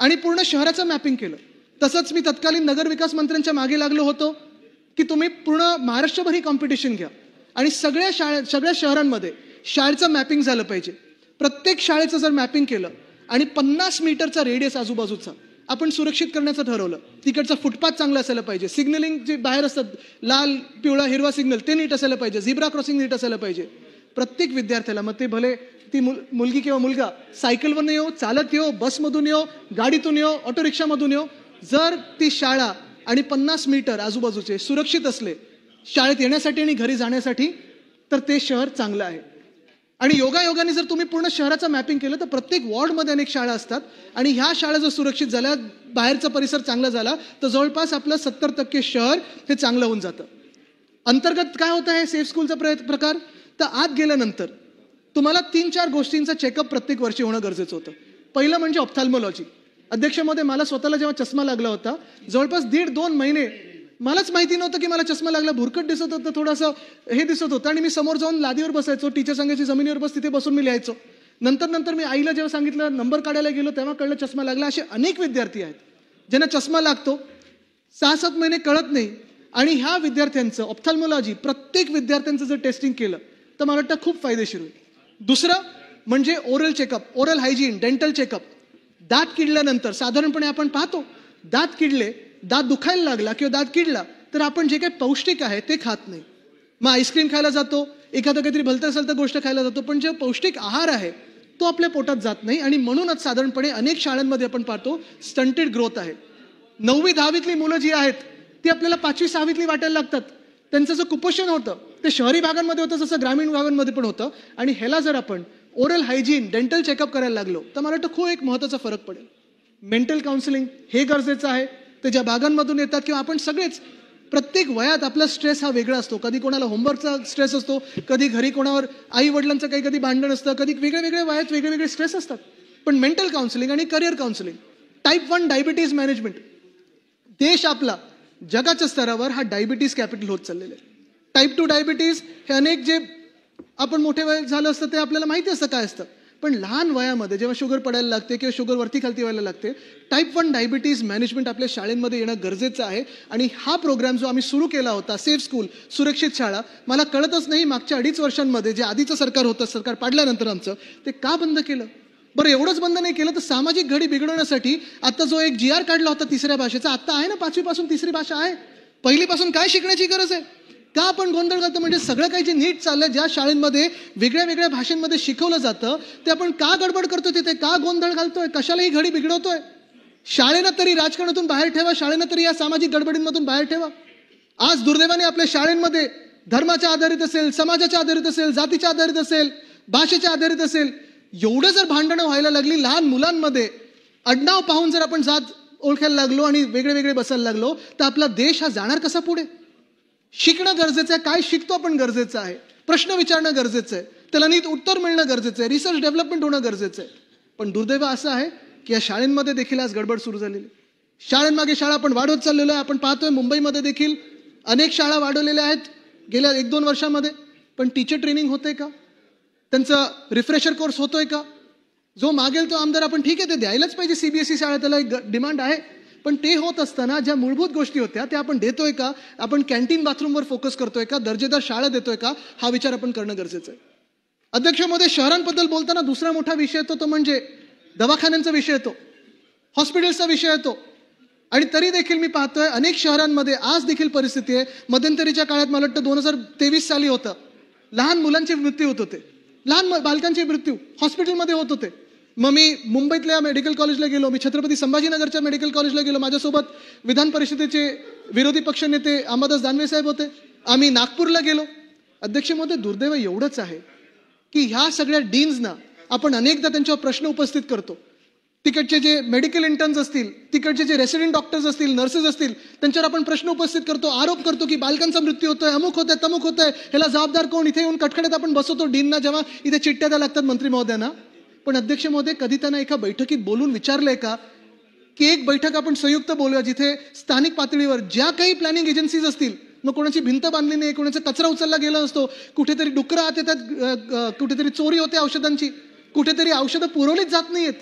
आणि पूर्ण शहराचं मॅपिंग केलं. तसंच मी तत्कालीन नगरविकास मंत्र्यांच्या मागे लागलो होतो की तुम्ही पूर्ण महाराष्ट्रभर ही कॉम्पिटिशन घ्या आणि सगळ्या शहरांमध्ये शाळेचं मॅपिंग झालं पाहिजे. प्रत्येक शाळेचं जर मॅपिंग केलं आणि 50 मीटरचा रेडियस आजूबाजूचा आपण सुरक्षित करण्याचं ठरवलं, तिकडचा फुटपाथ चांगला असायला पाहिजे, सिग्नलिंग जे बाहेर असतात, लाल पिवळा हिरवा सिग्नल ते नीट असायला पाहिजे, झिब्रा क्रॉसिंग नीट असायला पाहिजे. प्रत्येक विद्यार्थ्याला, मग ते भले ती मुलगी किंवा मुलगा सायकलवरून येऊ, चालत येऊ, बसमधून येऊ, गाडीतून येऊ, ऑटो रिक्षामधून येऊ, जर ती शाळा आणि 50 मीटर आजूबाजूचे सुरक्षित असले शाळेत येण्यासाठी आणि घरी जाण्यासाठी, तर ते शहर चांगलं आहे. आणि योगायोगाने जर तुम्ही पूर्ण शहराचं मॅपिंग केलं तर प्रत्येक वॉर्डमध्ये अनेक शाळा असतात आणि ह्या शाळा जर सुरक्षित झाल्या, बाहेरचा परिसर चांगला झाला, तर जवळपास आपलं 70% शहर हे चांगलं होऊन जातं. अंतर्गत काय होतं आहे सेफ स्कूलचा प्रकार, तर आत गेल्यानंतर तुम्हाला 3-4 गोष्टींचा चेकअप प्रत्येक वर्षी होणं गरजेचं होतं. पहिलं म्हणजे ऑप्थॅल्मॉलॉजी. अध्यक्ष महोदय, मला स्वतःला जेव्हा चष्मा लागला होता, जवळपास 1.5-2 महिने मलाच माहिती नव्हतं की मला चष्मा लागला, भुरकट दिसत होतं, थोडंसं हे दिसत होतं आणि मी समोर जाऊन लादीवर बसायचो, टीचर सांगायची जमिनीवर बस, तिथे बसून मी लिहायचो. नंतर मी आईला जेव्हा सांगितलं, नंबर काढायला गेलो, तेव्हा कळलं चष्मा लागला. असे अनेक विद्यार्थी आहेत ज्यांना चष्मा लागतो, 6-7 महिने कळत नाही. आणि ह्या विद्यार्थ्यांचं ऑप्थॅल्मॉलॉजी, प्रत्येक विद्यार्थ्यांचं जर टेस्टिंग केलं तर मला वाटतं खूप फायदेशीर होईल. दुसरं म्हणजे oral checkup, oral hygiene, dental checkup. दात किडल्यानंतर साधारणपणे आपण पाहतो, दात किडले, दात दुखायला लागला किंवा दात किडला तर आपण जे काही पौष्टिक आहे ते खात नाही. मग आईस्क्रीम खायला जातो, एखादं काहीतरी भलतं गोष्ट खायला जातो, पण जे पौष्टिक आहार आहे तो आपल्या पोटात जात नाही आणि म्हणूनच साधारणपणे अनेक शाळांमध्ये आपण पाहतो स्टंटेड ग्रोथ आहे. 9वी-10वीतली मुलं जी आहेत ती आपल्याला 5वी-6वीतली वाटायला लागतात. त्यांचं जे कुपोषण होतं ते शहरी भागांमध्ये होतं, जसं ग्रामीण भागांमध्ये पण होतं. आणि ह्याला जर आपण ओरल हायजीन, डेंटल चेकअप करायला लागलो तर मला वाटतं खूप एक महत्त्वाचा फरक पडेल. मेंटल काउन्सिलिंग हे गरजेचं आहे. ते ज्या भागांमधून येतात किंवा आपण सगळेच प्रत्येक वयात आपला स्ट्रेस हा वेगळा असतो. कधी कोणाला होमवर्कचा स्ट्रेस असतो, कधी घरी कोणावर आई वडिलांचं काही कधी भांडण असतं, कधी वेगळ्या वयात वेगळे स्ट्रेस असतात. पण मेंटल काउन्सिलिंग आणि career counselling, type 1 diabetes management, देश आपला जगाच्या स्तरावर हा डायबिटीज कॅपिटल होत चाललेला आहे. टाईप 2 डायबिटीज हे अनेक जे आपण मोठे वय झालं असतं ते आपल्याला माहिती असतं काय असतं, पण लहान वयामध्ये जेव्हा शुगर पडायला लागते किंवा शुगर वरती खालती व्हायला लागते, टाईप 1 डायबिटीज मॅनेजमेंट आपल्या शाळेमध्ये येणं गरजेचं आहे. आणि हा प्रोग्राम जो आम्ही सुरू केला होता, सेफ स्कूल, सुरक्षित शाळा, मला कळतच नाही मागच्या 2.5 वर्षांमध्ये जे आधीचं सरकार होतं, सरकार पाडल्यानंतर आमचं, ते का बंद केलं. बरं, एवढंच बंद नाही केलं तर सामाजिक घडी बिघडवण्यासाठी आता जो एक GR काढला होता 3ऱ्या भाषेचा, आता आहे ना 5वीपासून 3री भाषा आहे. पहिलीपासून काय शिकण्याची गरज आहे. का आपण गोंधळ घालतो. म्हणजे सगळं काही जे नीट चाललंय, ज्या शाळेमध्ये वेगळ्या भाषांमध्ये शिकवलं जातं, ते आपण का गडबड करतोय, तिथे का गोंधळ घालतोय, कशाला ही घडी बिघडवतोय. शाळेनं तरी राजकारणातून बाहेर ठेवा, शाळेनं तरी या सामाजिक गडबडींमधून बाहेर ठेवा. आज दुर्दैवाने आपल्या शाळेमध्ये धर्माच्या आधारित असेल, समाजाच्या आधारित असेल, जातीच्या आधारित असेल, भाषेच्या आधारित असेल, एवढं जर भांडणं व्हायला लागली लहान मुलांमध्ये, आडनाव पाहून जर आपण जात ओळखायला लागलो आणि वेगळे बसायला लागलो, तर आपला देश हा जाणार कसा पुढे. शिकणं गरजेचं आहे, काय शिकतो आपण गरजेचं आहे, प्रश्न विचारणं गरजेचं आहे, त्याला नीट उत्तर मिळणं गरजेचं आहे, रिसर्च डेव्हलपमेंट होणं गरजेचं आहे. पण दुर्दैव असं आहे की या शाळेंमध्ये देखील आज गडबड सुरू झालेली. शाळांमागे शाळा आपण वाढवत चाललेलो आहे. आपण पाहतोय मुंबईमध्ये देखील अनेक शाळा वाढवलेल्या आहेत गेल्या 1-2 वर्षामध्ये. पण टीचर ट्रेनिंग होते का, त्यांचं रिफ्रेशर कोर्स होतोय का. जो मागेल तो आमदार आपण ठीक आहे ते द्यायलाच पाहिजे, CBSE शाळा त्याला एक डिमांड आहे, पण ते होत असताना ज्या मूलभूत गोष्टी होत्या त्या आपण देतोय का, आपण कॅन्टीन बाथरूमवर फोकस करतोय का, दर्जेदार शाळा देतोय का, हा विचार आपण करणं गरजेचं आहे. अध्यक्ष महोदय, शहरांबद्दल बोलताना दुसरा मोठा विषय येतो तो म्हणजे दवाखान्यांचा विषय येतो, हॉस्पिटल्सचा विषय येतो. आणि तरी देखील मी पाहतोय अनेक शहरांमध्ये आज देखील परिस्थिती आहे. मध्यंतरीच्या काळात मला वाटतं 2023 साली होतं, लहान मुलांचे मृत्यू होत होते, लहान बालकांचे मृत्यू हॉस्पिटलमध्ये होत होते. मग मी मुंबईतल्या मेडिकल कॉलेजला गेलो, मी छत्रपती संभाजीनगरच्या मेडिकल कॉलेजला गेलो, माझ्यासोबत विधान परिषदेचे विरोधी पक्षनेते अंबादास दानवे साहेब होते. आम्ही नागपूरला गेलो. अध्यक्ष महोदय, दुर्दैव एवढंच आहे की ह्या सगळ्या डीन्सना आपण अनेकदा त्यांच्यावर प्रश्न उपस्थित करतो. तिकडचे जे मेडिकल इंटर्न्स असतील, तिकडचे जे रेसिडेंट डॉक्टर्स असतील, नर्सेस असतील, त्यांच्यावर आपण प्रश्न उपस्थित करतो, आरोप करतो की बालकांचा मृत्यू होतोय, अमुक होतोय, तमुक होतोय, ह्याला जबाबदार कोण. इथे येऊन कटकड्यात आपण बसवतो डीनना, जेव्हा इथे चिठ्ठ्या द्या लागतात मंत्री महोदयांना. पण अध्यक्ष महोदय, कधी त्यांना एका बैठकीत बोलून विचारलंय का की एक बैठक आपण संयुक्त बोलूया जिथे स्थानिक पातळीवर ज्या काही प्लॅनिंग एजन्सीज असतील, मग कोणाची भिंत बांधली नाही, कोणाचा कचरा उचलला गेला असतो, कुठेतरी डुकरं आत येतात, कुठेतरी चोरी होते औषधांची, कुठेतरी औषधं पुरवलीच जात नाहीयेत.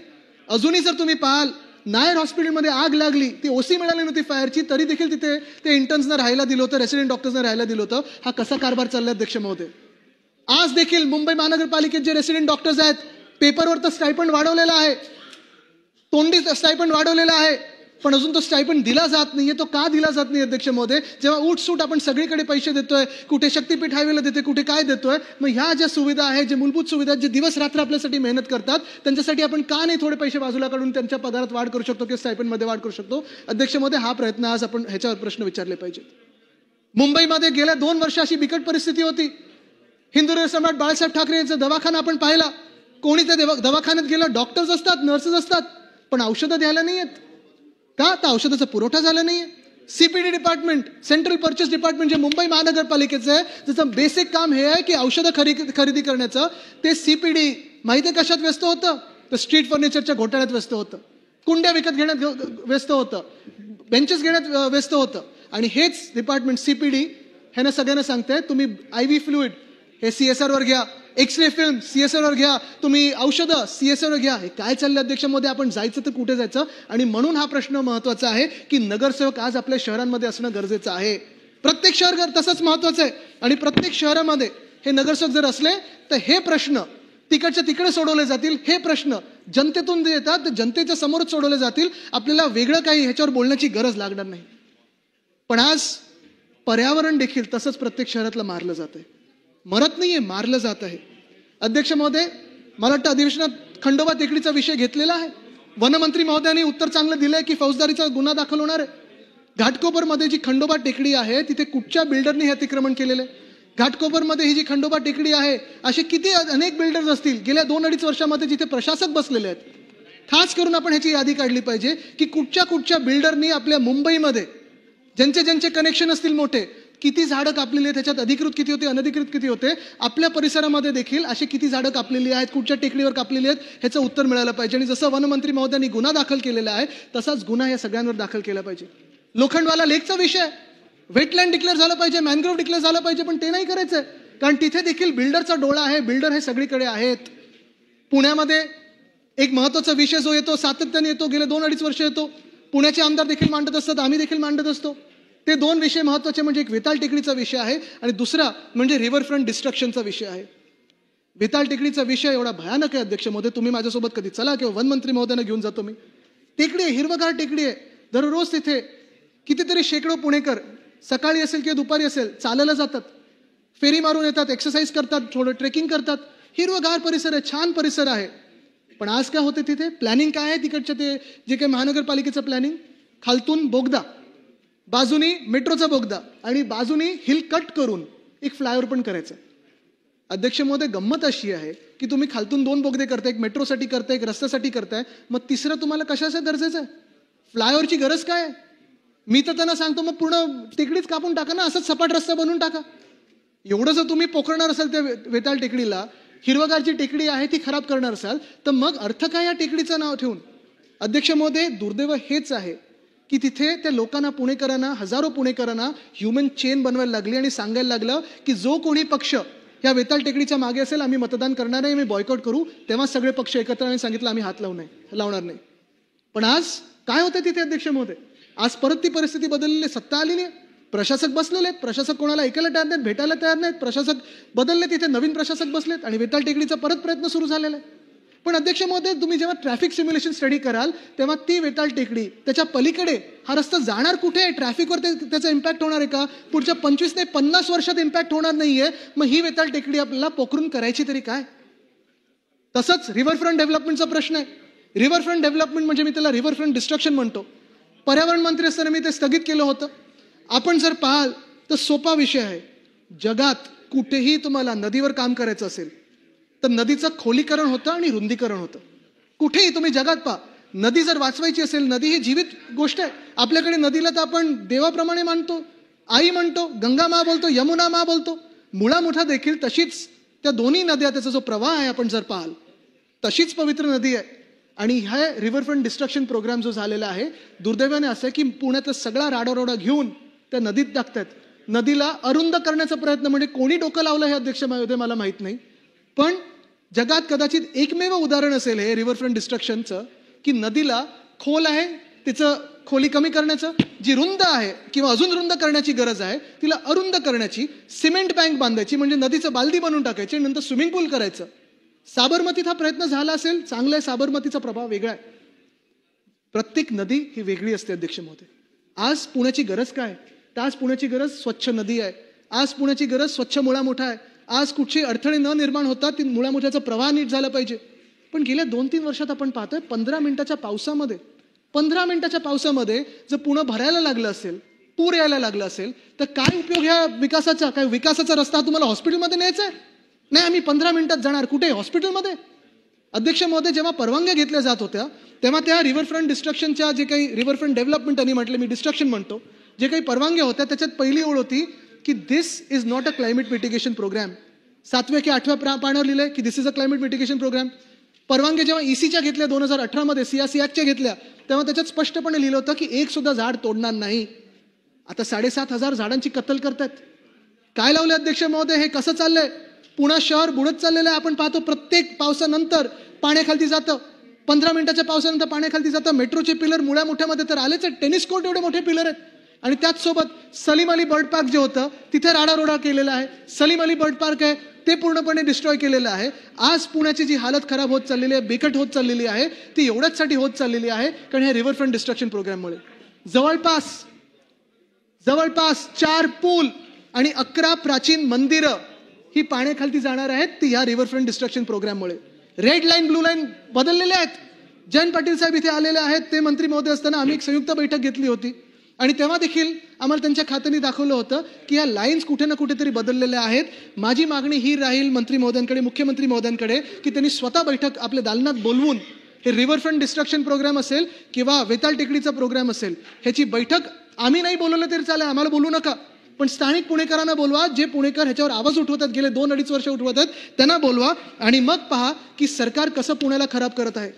अजूनही जर तुम्ही पाहाल, नायर हॉस्पिटलमध्ये आग लागली, ती ओसी मिळाली नव्हती फायरची, तरी देखील तिथे ते इंटर्न्सना राहायला दिलं होतं, रेसिडेंट डॉक्टर्सना राहायला दिलं होतं. हा कसा कारभार चाललाय अध्यक्ष महोदय? आज देखील मुंबई महानगरपालिकेत जे रेसिडेंट डॉक्टर्स आहेत, पेपरवर तर स्टायपंड वाढवलेला आहे, तोंडी स्टायपंड वाढवलेला आहे, पण अजून तो स्टायपंड दिला जात नाहीये. तो का दिला जात नाही अध्यक्ष महोदय? जेव्हा उठसूट आपण सगळीकडे पैसे देतोय, कुठे शक्तीपीठ हायवेला देतोय, कुठे काय देतोय, मग ह्या ज्या सुविधा आहेत, जे मूलभूत सुविधा आहेत, जे दिवस रात्र आपल्यासाठी मेहनत करतात, त्यांच्यासाठी आपण का नाही थोडे पैसे बाजूला काढून त्यांच्या पगारात वाढ करू शकतो किंवा स्टायपंडमध्ये वाढ करू शकतो? अध्यक्ष महोदय, हा प्रयत्न आज आपण ह्याच्यावर प्रश्न विचारले पाहिजेत. मुंबईमध्ये गेल्या 2 वर्ष अशी बिकट परिस्थिती होती. हिंदुराव सम्राट बाळासाहेब ठाकरे यांचा दवाखाना आपण पाहिला. कोणी त्या दवाखान्यात गेलं, डॉक्टर्स असतात, नर्सेस असतात, पण औषधं द्यायला नाही आहेत. का? तर औषधाचा पुरवठा झाला नाहीये. CPD department, central purchase department जे मुंबई महानगरपालिकेचं आहे, ज्याचं बेसिक काम हे आहे की औषधं खरेदी करण्याचं, ते सीपीडी माहिती आहे कशात व्यस्त होतं? तर स्ट्रीट फर्निचरच्या घोटाळ्यात व्यस्त होतं, कुंड्या विकत घेण्यात व्यस्त होतं, बेंचेस घेण्यात व्यस्त होतं. आणि हेच डिपार्टमेंट सीपीडी ह्यानं सगळ्यांना सांगतंय, तुम्ही IV फ्लुइड हे CSR वर घ्या, एक्सरे फिल्म CSR वर घ्या, तुम्ही औषधं CSR वर घ्या. हे काय चाललं अध्यक्ष महोदय? आपण जायचं तर कुठे जायचं? आणि म्हणून हा प्रश्न महत्वाचा आहे की नगरसेवक आज आपल्या शहरांमध्ये असणं गरजेचं आहे. प्रत्येक शहर तसंच महत्वाचं आहे. आणि प्रत्येक शहरामध्ये हे नगरसेवक जर असले तर हे प्रश्न तिकडच्या तिकडे सोडवले जातील. हे प्रश्न जनतेतून जे येतात ते जनतेच्या समोरच सोडवले जातील. आपल्याला वेगळं काही ह्याच्यावर बोलण्याची गरज लागणार नाही. पण आज पर्यावरण देखील तसंच प्रत्येक शहरातलं मारलं जात आहे. मरत नाहीये, मारलं जात आहे. अध्यक्ष महोदय, मला वाटतं अधिवेशनात खंडोबा टेकडीचा विषय घेतलेला आहे. वनमंत्री महोदयांनी उत्तर चांगलं दिलंय की फौजदारीचा गुन्हा दाखल होणार आहे. घाटकोपरमध्ये जी खंडोबा टेकडी आहे, तिथे कुठच्या बिल्डरनी हे अतिक्रमण केलेलं आहे? घाटकोपरमध्ये ही जी खंडोबा टेकडी आहे, असे किती अनेक बिल्डर्स असतील गेल्या 2-2.5 वर्षामध्ये जिथे प्रशासक बसलेले आहेत. खास करून आपण ह्याची यादी काढली पाहिजे की कुठच्या बिल्डरनी आपल्या मुंबईमध्ये ज्यांचे कनेक्शन असतील मोठे, किती झाडं कापलेली आहेत, त्याच्यात अधिकृत किती होते, अनधिकृत किती होते, आपल्या परिसरामध्ये देखील अशी किती झाडं कापलेली आहेत, कुठच्या टेकडीवर कापलेली आहेत, ह्याचं उत्तर मिळालं पाहिजे. आणि जसं वनमंत्री महोदयांनी गुन्हा दाखल केलेला आहे, तसाच गुन्हा या सगळ्यांवर दाखल केला पाहिजे. लोखंडवाला लेकचा विषय, वेटलँड डिक्लेअर झालं पाहिजे, मॅनग्रोव्ह डिक्लेअर झालं पाहिजे, पण ते नाही करायचंय. कारण तिथे देखील बिल्डरचा डोळा आहे. बिल्डर हे सगळीकडे आहेत. पुण्यामध्ये एक महत्वाचा विषय जो येतो, सातत्याने येतो, गेले 2-2.5 वर्ष येतो, पुण्याचे आमदार देखील मांडत असतात, आम्ही देखील मांडत असतो. ते 2 विषय महत्वाचे, म्हणजे एक वेताळ टेकडीचा विषय आहे आणि दुसरा म्हणजे रिव्हरफ्रंट डिस्ट्रक्शनचा विषय आहे. वेताळ टेकडीचा विषय एवढा भयानक आहे अध्यक्ष महोदय, तुम्ही माझ्यासोबत कधी चला किंवा वनमंत्री महोदयांना घेऊन जातो मी. टेकडी आहे, हिरवगार टेकडी आहे. दररोज तिथे कितीतरी शेकडो पुणेकर सकाळी असेल किंवा दुपारी असेल चालायला जातात, फेरी मारून येतात, एक्सरसाइज करतात, थोडं ट्रेकिंग करतात. हिरवगार परिसर आहे, छान परिसर आहे. पण आज काय होते तिथे? प्लॅनिंग काय आहे तिकडच्या? ते जे काही महानगरपालिकेचं प्लॅनिंग, खालतून बोगदा, बाजूनी मेट्रोचा बोगदा आणि बाजूनी हिल कट करून एक फ्लायओव्हर पण करायचं. अध्यक्ष महोदय, गंमत अशी आहे की तुम्ही खालतून 2 बोगदे करताय, एक मेट्रोसाठी करताय, एक रस्त्यासाठी करताय, मग तिसरं तुम्हाला कशाचं गरजेचं आहे? फ्लायओव्हरची गरज काय आहे? मी तर त्यांना सांगतो मग पूर्ण टेकडीच कापून टाका ना, असंच सपाट रस्ता बनवून टाका. एवढं जर तुम्ही पोखरणार असाल त्या वेताळ टेकडीला, हिरवगारची टेकडी आहे ती खराब करणार असाल, तर मग अर्थ काय या टेकडीचं नाव ठेवून? अध्यक्ष महोदय, दुर्दैव हेच आहे की तिथे त्या लोकांना, पुणेकरांना, हजारो पुणेकरांना ह्युमन चेन बनवायला लागली आणि सांगायला लागलं की जो कोणी पक्ष या वेताळ टेकडीच्या मागे असेल आम्ही मतदान करणार नाही, आम्ही बॉयकॉट करू. तेव्हा सगळे पक्ष एकत्र आम्ही सांगितलं आम्ही हात लावणार नाही. पण आज काय होतं तिथे अध्यक्ष महोदय? आज परत ती परिस्थिती बदललेली, सत्ता आली नाही, प्रशासक बसलेले आहेत, प्रशासक कोणाला ऐकायला तयार नाहीत, भेटायला तयार नाहीत, प्रशासक बदलले, तिथे नवीन प्रशासक बसलेत आणि वेताळ टेकडीचा परत प्रयत्न सुरू झालेला आहे. पण अध्यक्ष महोदय, तुम्ही जेव्हा ट्रॅफिक सिम्युलेशन स्टडी कराल तेव्हा ती वेताळ टेकडी, त्याच्या पलीकडे हा रस्ता जाणार कुठे आहे? ट्रॅफिकवर त्याचा इम्पॅक्ट होणार आहे का? पुढच्या 25 ते 50 वर्षात इम्पॅक्ट होणार नाहीये. मग ही वेताळ टेकडी आपल्याला पोखरून करायची तरी काय? तसंच रिव्हरफ्रंट डेव्हलपमेंटचा प्रश्न आहे. रिव्हरफ्रंट डेव्हलपमेंट म्हणजे मी त्याला रिव्हरफ्रंट डिस्ट्रक्शन म्हणतो. पर्यावरण मंत्री असताना मी ते स्थगित केलं होतं. आपण जर पाहाल तर सोपा विषय आहे. जगात कुठेही तुम्हाला नदीवर काम करायचं असेल तर नदीचं खोलीकरण होतं आणि रुंदीकरण होतं. कुठेही तुम्ही जगात पहा, नदी जर वाचवायची असेल, नदी ही जीवित गोष्ट आहे. आपल्याकडे नदीला तर आपण देवाप्रमाणे मानतो, आई म्हणतो, गंगा मा बोलतो, यमुना मा बोलतो. मुळा मुठा देखील तशीच त्या दोन्ही नद्या, त्याचा जो प्रवाह आहे आपण जर पाहाल तशीच पवित्र नदी आहे. आणि ह्या रिव्हरफ्रंट डिस्ट्रक्शन प्रोग्राम जो झालेला आहे, दुर्दैवाने असं आहे की पुण्यातला सगळा राडारोडा घेऊन त्या नदीत टाकतात. नदीला अरुंद करण्याचा प्रयत्न, म्हणजे कोणी डोकं लावलं हे अध्यक्ष महोदय मला माहित नाही, पण जगात कदाचित एकमेव उदाहरण असेल हे रिव्हरफ्रंट डिस्ट्रक्शनचं की नदीला खोल आहे, तिचं खोली कमी करण्याचं, जी रुंद आहे किंवा अजून रुंद करण्याची गरज आहे तिला अरुंद करण्याची, सिमेंट बँक बांधायची म्हणजे नदीचं बालदी बनवून टाकायची, नंतर स्विमिंग पूल करायचं. साबरमतीत हा प्रयत्न झाला असेल, चांगला आहे, साबरमतीचा प्रभाव वेगळा आहे. प्रत्येक नदी ही वेगळी असते अध्यक्ष महोदय. आज पुण्याची गरज काय? तर आज पुण्याची गरज स्वच्छ नदी आहे. आज पुण्याची गरज स्वच्छ मुळामुठा आहे. आज कुठचे अडथळे न निर्माण होता ती मुळामुठ्याचा प्रवाह नीट झाला पाहिजे. पण गेल्या 2-3 वर्षात आपण पाहतोय 15 मिनिटाच्या पावसामध्ये जर पुणे भरायला लागलं असेल, पूर यायला लागला असेल, तर काय उपयोग ह्या विकासाचा? काय विकासाचा रस्ता तुम्हाला हॉस्पिटलमध्ये न्यायचा आहे? नाही, आम्ही 15 मिनिटात जाणार. कुठे? हॉस्पिटलमध्ये. अध्यक्ष महोदय, जेव्हा परवानग्या घेतल्या जात होत्या तेव्हा त्या रिव्हरफ्रंट डिस्ट्रक्शनच्या जे काही रिव्हरफ्रंट डेव्हलपमेंट आणि म्हटलं मी डिस्ट्रक्शन म्हणतो, जे काही परवानग्या होत्या त्याच्यात पहिली ओळ होती की this is not a climate mitigation program. 7व्या की 8व्या पानावर लिहिलंय की this is a climate mitigation program. परवानग्या जेव्हा ECच्या घेतल्या 2018 मध्ये, CRC ऍक्टच्या घेतल्या, तेव्हा त्याच्यात स्पष्टपणे लिहिलं होतं की एक सुद्धा झाड तोडणार नाही. आता 7,500 झाडांची कत्तल करतात. काय लावले अध्यक्ष महोदय? हे कसं चाललंय? पुणे शहर बुडत चाललेलं आहे. आपण पाहतो प्रत्येक पावसानंतर पाण्याखाली जातं, 15 मिनिटाच्या पावसानंतर पाण्याखाली जातं. मेट्रोचे पिलर मुळ्या मोठ्यामध्ये तर आलेच आहेत, टेनिस कोर्ट एवढे मोठे पिलर आहेत. आणि त्याच सोबत सलीम अली बर्ड पार्क जे होतं तिथे राडारोडा केलेला आहे. सलीम अली बर्ड पार्क आहे ते पूर्णपणे डिस्ट्रॉय केलेलं आहे. आज पुण्याची जी हालत खराब होत चाललेली आहे, बिकट होत चाललेली आहे, ती एवढ्याचसाठी होत चाललेली आहे कारण हे रिव्हरफ्रंट डिस्ट्रक्शन प्रोग्राममुळे. जवळपास 4 पूल आणि 11 प्राचीन मंदिरं ही पाण्याखाली जाणार आहेत, ती ह्या रिव्हरफ्रंट डिस्ट्रक्शन प्रोग्राममुळे. रेड लाईन ब्लू लाईन बदललेल्या आहेत. जयंत पाटील साहेब इथे आलेले आहेत. ते मंत्री महोदय असताना आम्ही एक संयुक्त बैठक घेतली होती आणि तेव्हा देखील आम्हाला त्यांच्या खात्याने दाखवलं होतं की या लाईन्स कुठे ना कुठेतरी बदललेल्या आहेत. माझी मागणी ही राहील मंत्री महोदयांकडे, मुख्यमंत्री महोदयांकडे, की त्यांनी स्वतः बैठक आपल्या दालनात बोलवून हे रिव्हरफ्रंट डिस्ट्रक्शन प्रोग्राम असेल किंवा वेताळ टेकडीचा प्रोग्राम असेल, ह्याची बैठक आम्ही नाही बोलवलं तरी चालेल, आम्हाला बोलू नका, पण स्थानिक पुणेकरांना बोलवा. जे पुणेकर ह्याच्यावर आवाज उठवतात, गेले 2-2.5 वर्ष उठवतात, त्यांना बोलवा आणि मग पहा की सरकार कसं पुण्याला खराब करत आहे.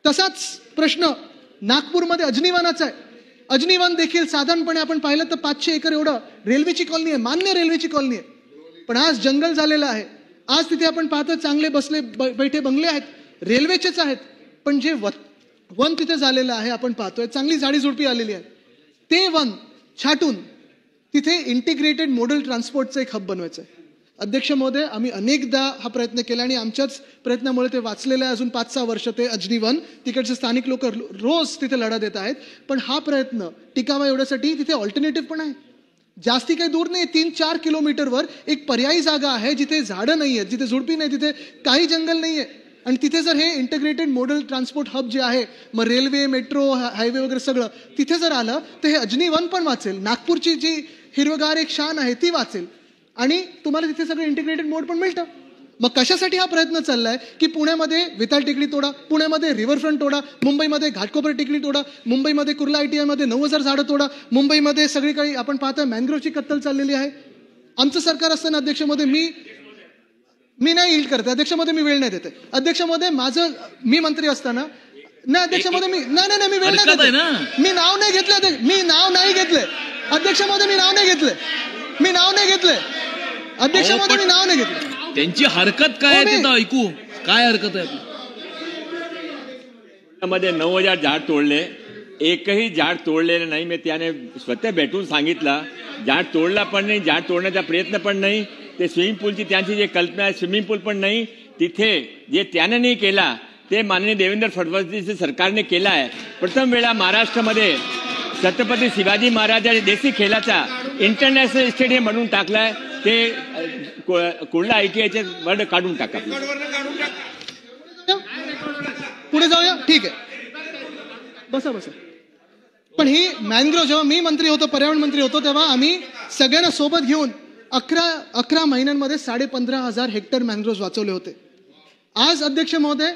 तसाच प्रश्न नागपूरमध्ये अजनीवनाचा आहे. अजनीवन देखील साधारणपणे आपण पाहिलं तर 500 एकर एवढं रेल्वेची कॉलनी आहे, मान्य रेल्वेची कॉलनी आहे, पण आज जंगल झालेलं आहे. आज तिथे आपण पाहतो चांगले बसले बैठे बंगले आहेत, रेल्वेचेच आहेत, पण जे वन तिथे झालेलं आहे आपण पाहतोय, चांगली झाडी झुडपी आलेली आहे, ते वन छाटून तिथे इंटिग्रेटेड मॉडेल ट्रान्सपोर्टचं एक हब बनवायचं आहे. अध्यक्ष महोदय, आम्ही अनेकदा हा प्रयत्न केला आणि आमच्याच प्रयत्नामुळे ते वाचलेलं आहे. अजून 5-6 वर्ष ते अजनीवन, तिकडचे स्थानिक लोक रोज तिथे लढा देत आहेत. पण हा प्रयत्न टिकावा एवढ्यासाठी तिथे ऑल्टरनेटिव्ह पण आहे. जास्ती काही दूर नाही, 3-4 किलोमीटरवर एक पर्यायी जागा आहे जिथे झाडं नाही आहेत, जिथे झुडपी नाही, तिथे काही जंगल नाही आहे. आणि तिथे जर हे इंटिग्रेटेड मॉडेल ट्रान्सपोर्ट हब जे आहे, मग रेल्वे, मेट्रो, हायवे वगैरे सगळं तिथे जर आलं तर हे अजनीवन पण वाचेल, नागपूरची जी हिरवगार एक शान आहे ती वाचेल आणि तुम्हाला तिथे सगळं इंटिग्रेटेड मोड पण मिळतं. मग कशासाठी हा प्रयत्न चाललाय की पुण्यामध्ये वेताळ टेकडी तोडा, पुण्यामध्ये रिव्हरफ्रंट तोडा, मुंबईमध्ये घाटकोपर टेकडी तोडा, मुंबईमध्ये कुर्ला ITI मध्ये 9,000 झाडं तोडा, मुंबईमध्ये सगळीकडे आपण पाहतोय मॅनग्रोव्हची कत्तल चाललेली आहे. आमचं सरकार असताना अध्यक्ष महोदय मी नाही इल्ड करते अध्यक्ष महोदय, मी वेळ नाही देते अध्यक्ष महोदय. मी मंत्री असताना नाही अध्यक्ष महोदय, मी वेळ नाही देते, मी नाव नाही घेतलं अध्यक्ष महोदय, मी नाव नाही घेतले अध्यक्ष महोदय, मी नाव नाही घेतले अध्यक्ष महोदय, मी नाव नाही घेतलं.
त्यांची हरकत काय आहे ते ऐकू, काय हरकत आहे?
मध्ये 9,000 झाड तोडले, एकही झाड तोडलेलं नाही. मी त्याने स्वतः भेटून सांगितलं, झाड तोडला पण नाही, झाड तोडण्याचा प्रयत्न पण नाही. ते स्विमिंग पूलची त्यांची जी कल्पना आहे, स्विमिंग पूल पण नाही तिथे. जे त्याने नाही केला ते माननीय देवेंद्र फडणवीस सरकारने केला आहे. प्रथम वेळा महाराष्ट्रामध्ये छत्रपती शिवाजी महाराज देसी खेळाचा इंटरनॅशनल स्टेडियम बनवून टाकलाय. ते कुर्ला ITIचे वर्ड काढून टाका.
पुढे जाऊया, ठीक आहे, बसा. पण ही मॅनग्रोव्ह, जेव्हा मी मंत्री होतो, पर्यावरण मंत्री होतो, तेव्हा आम्ही सगळ्यांना सोबत घेऊन 11 महिन्यांमध्ये 15,500 हेक्टर मॅनग्रोव्ह वाचवले होते. आज अध्यक्ष महोदय,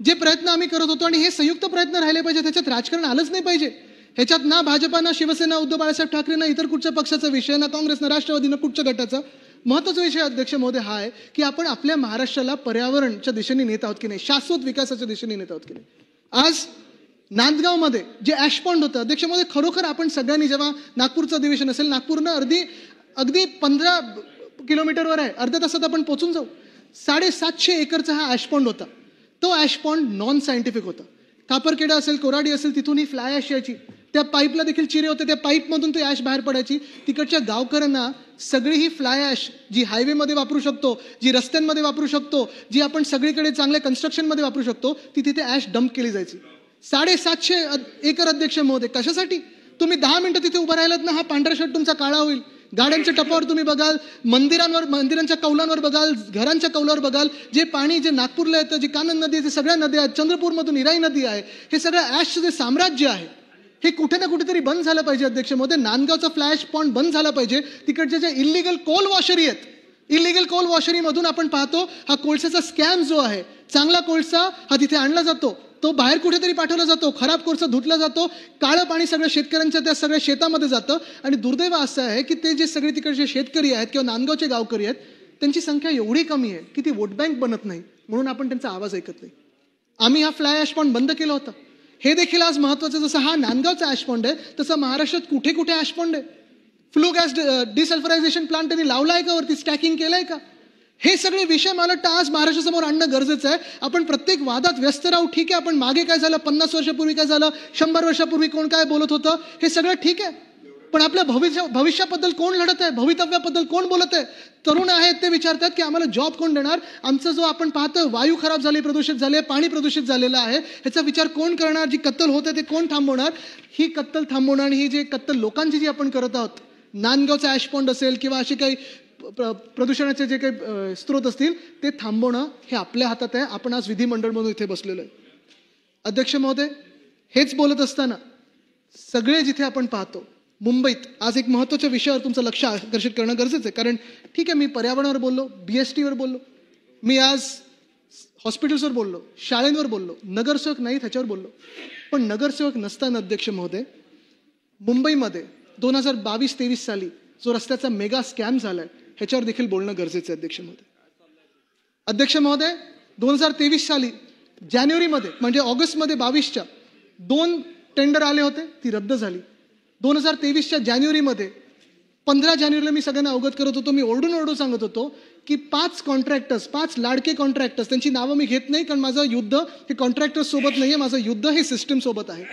जे प्रयत्न आम्ही करत होतो आणि हे संयुक्त प्रयत्न राहिले पाहिजे, त्याच्यात राजकारण आलंच नाही पाहिजे. ह्याच्यात ना भाजपा, ना शिवसेना, उद्धव बाळासाहेब ठाकरे, ना इतर कुठच्या पक्षाचा विषय, ना काँग्रेस, ना राष्ट्रवादी, ना कुठच्या गटाचा. महत्वाचा विषय अध्यक्ष महोदय हा आहे की आपण आपल्या महाराष्ट्राला पर्यावरणच्या दिशेने नेत आहोत की नाही, शाश्वत विकासाच्या दिशेने नेत आहोत की नाही. आज नांदगावमध्ये जे ॲशपॉन्ड होतं अध्यक्ष महोदय, खरोखर आपण सगळ्यांनी जेव्हा नागपूरचं अधिवेशन असेल, नागपूरनं अगदी 15 किलोमीटरवर आहे, अर्ध्या तासात आपण पोहोचून जाऊ. 750 एकरचा हा ॲशपॉन्ड होता. तो ॲशपॉन्ड नॉन सायंटिफिक होता. कापरखेडा असेल, कोराडी असेल, तिथून ही फ्लाय ॲश यायची, त्या पाईपला देखील चिरे होते, त्या पाईपमधून ती ॲश बाहेर पडायची. तिकडच्या गावकऱ्यांना सगळी ही फ्लाय ॲश जी हायवेमध्ये वापरू शकतो, जी रस्त्यांमध्ये वापरू शकतो, जी आपण सगळीकडे चांगल्या कन्स्ट्रक्शनमध्ये वापरू शकतो, ती तिथे ॲश डंप केली जायची. 750 एकर अध्यक्ष महोदय. कशासाठी? तुम्ही 10 मिनिटं तिथे उभं राहिलात ना, हा पांढरा शर्ट तुमचा काळा होईल. गाड्यांच्या टपावर तुम्ही बघाल, मंदिरांच्या कौलांवर बघाल, घरांच्या कौलावर बघाल, जे पाणी जे नागपूरला येतं, जी कानन नदी आहे, सगळ्या नद्या आहेत, चंद्रपूरमधून इराई नदी आहे, हे सगळं ॲशचं जे साम्राज्य आहे हे कुठे ना कुठेतरी बंद झालं पाहिजे अध्यक्ष महोदय. नांदगावचा फ्लॅश पॉइंट बंद झाला पाहिजे. तिकडचे जे इलिगल कोल वॉशरी आहेत, इलिगल कोल वॉशरीमधून आपण पाहतो हा कोळशाचा स्कॅम जो आहे, चांगला कोळसा हा तिथे आणला जातो, तो बाहेर कुठेतरी पाठवला जातो, खराब कोळसा धुतला जातो, काळं पाणी सगळ्या शेतकऱ्यांच्या त्या सगळ्या शेतामध्ये जातं. आणि दुर्दैव असं आहे की ते जे सगळे तिकडचे शेतकरी आहेत किंवा नांदगावचे गावकरी आहेत, त्यांची संख्या एवढी कमी आहे की ती वोट बँक बनत नाही, म्हणून आपण त्यांचा आवाज ऐकत नाही. आम्ही हा फ्लाय ॲश पॉइंट बंद केला होता. हे देखील आज महत्वाचं. जसं हा नांदगावचा ॲश पॉइंट आहे, तसं महाराष्ट्रात कुठे कुठे ॲश पॉइंट आहे. फ्लू गॅस डिसल्फरायझेशन प्लांट त्यांनी लावला आहे का वरती, स्टॅकिंग केलंय का, हे सगळे विषय मला वाटतं आज महाराष्ट्रासमोर आणणं गरजेचं आहे. आपण प्रत्येक वादात व्यस्त राहू, ठीक आहे, आपण मागे काय झालं, 50 वर्षापूर्वी काय झालं, 100 वर्षापूर्वी कोण काय बोलत होतं, हे सगळं ठीक आहे, पण आपल्या भविष्याबद्दल कोण लढत आहे, भवितव्याबद्दल कोण बोलत आहे. तरुण आहेत ते विचारतात की आम्हाला जॉब कोण देणार, आमचा जो आपण पाहतो वायू खराब झाली, प्रदूषित झाले, पाणी प्रदूषित झालेलं आहे, ह्याचा विचार कोण करणार, जी कत्तल होते ते कोण थांबवणार. ही कत्तल थांबवणार आणि ही जी कत्तल लोकांची जी आपण करत आहोत, नांदगावचा ॲशपॉन्ड असेल किंवा असे काही प्रदूषणाचे जे काही स्रोत असतील ते थांबवणं हे आपल्या हातात आहे. आपण आज विधिमंडळमधून इथे बसलेलो आहे. अध्यक्ष महोदय, हेच बोलत असताना सगळे जिथे आपण पाहतो मुंबईत आज एक महत्त्वाच्या विषयावर तुमचं लक्ष आकर्षित करणं गरजेचं आहे. कारण ठीक आहे, मी पर्यावरणावर बोललो, BSTवर बोललो, मी आज हॉस्पिटल्सवर बोललो, शाळेंवर बोललो, नगरसेवक नाही त्याच्यावर बोललो, पण नगरसेवक नसताना अध्यक्ष महोदय मुंबईमध्ये 2022-23 साली जो रस्त्याचा मेगा स्कॅम झालाय ह्याच्यावर देखील बोलणं गरजेचं आहे अध्यक्ष महोदय. अध्यक्ष महोदय, 2023 साली जानेवारीमध्ये म्हणजे ऑगस्टमध्ये 22च्या 2 टेंडर आले होते, ती रद्द झाली. 2023च्या जानेवारीमध्ये 15 जानेवारीला मी सगळ्यांना अवगत करत होतो, मी ओरडून सांगत होतो की 5 लाडके कॉन्ट्रॅक्टर्स, त्यांची नावं मी घेत नाही कारण माझं युद्ध हे कॉन्ट्रॅक्टर्स सोबत नाहीये, माझं युद्ध हे सिस्टीम सोबत आहे.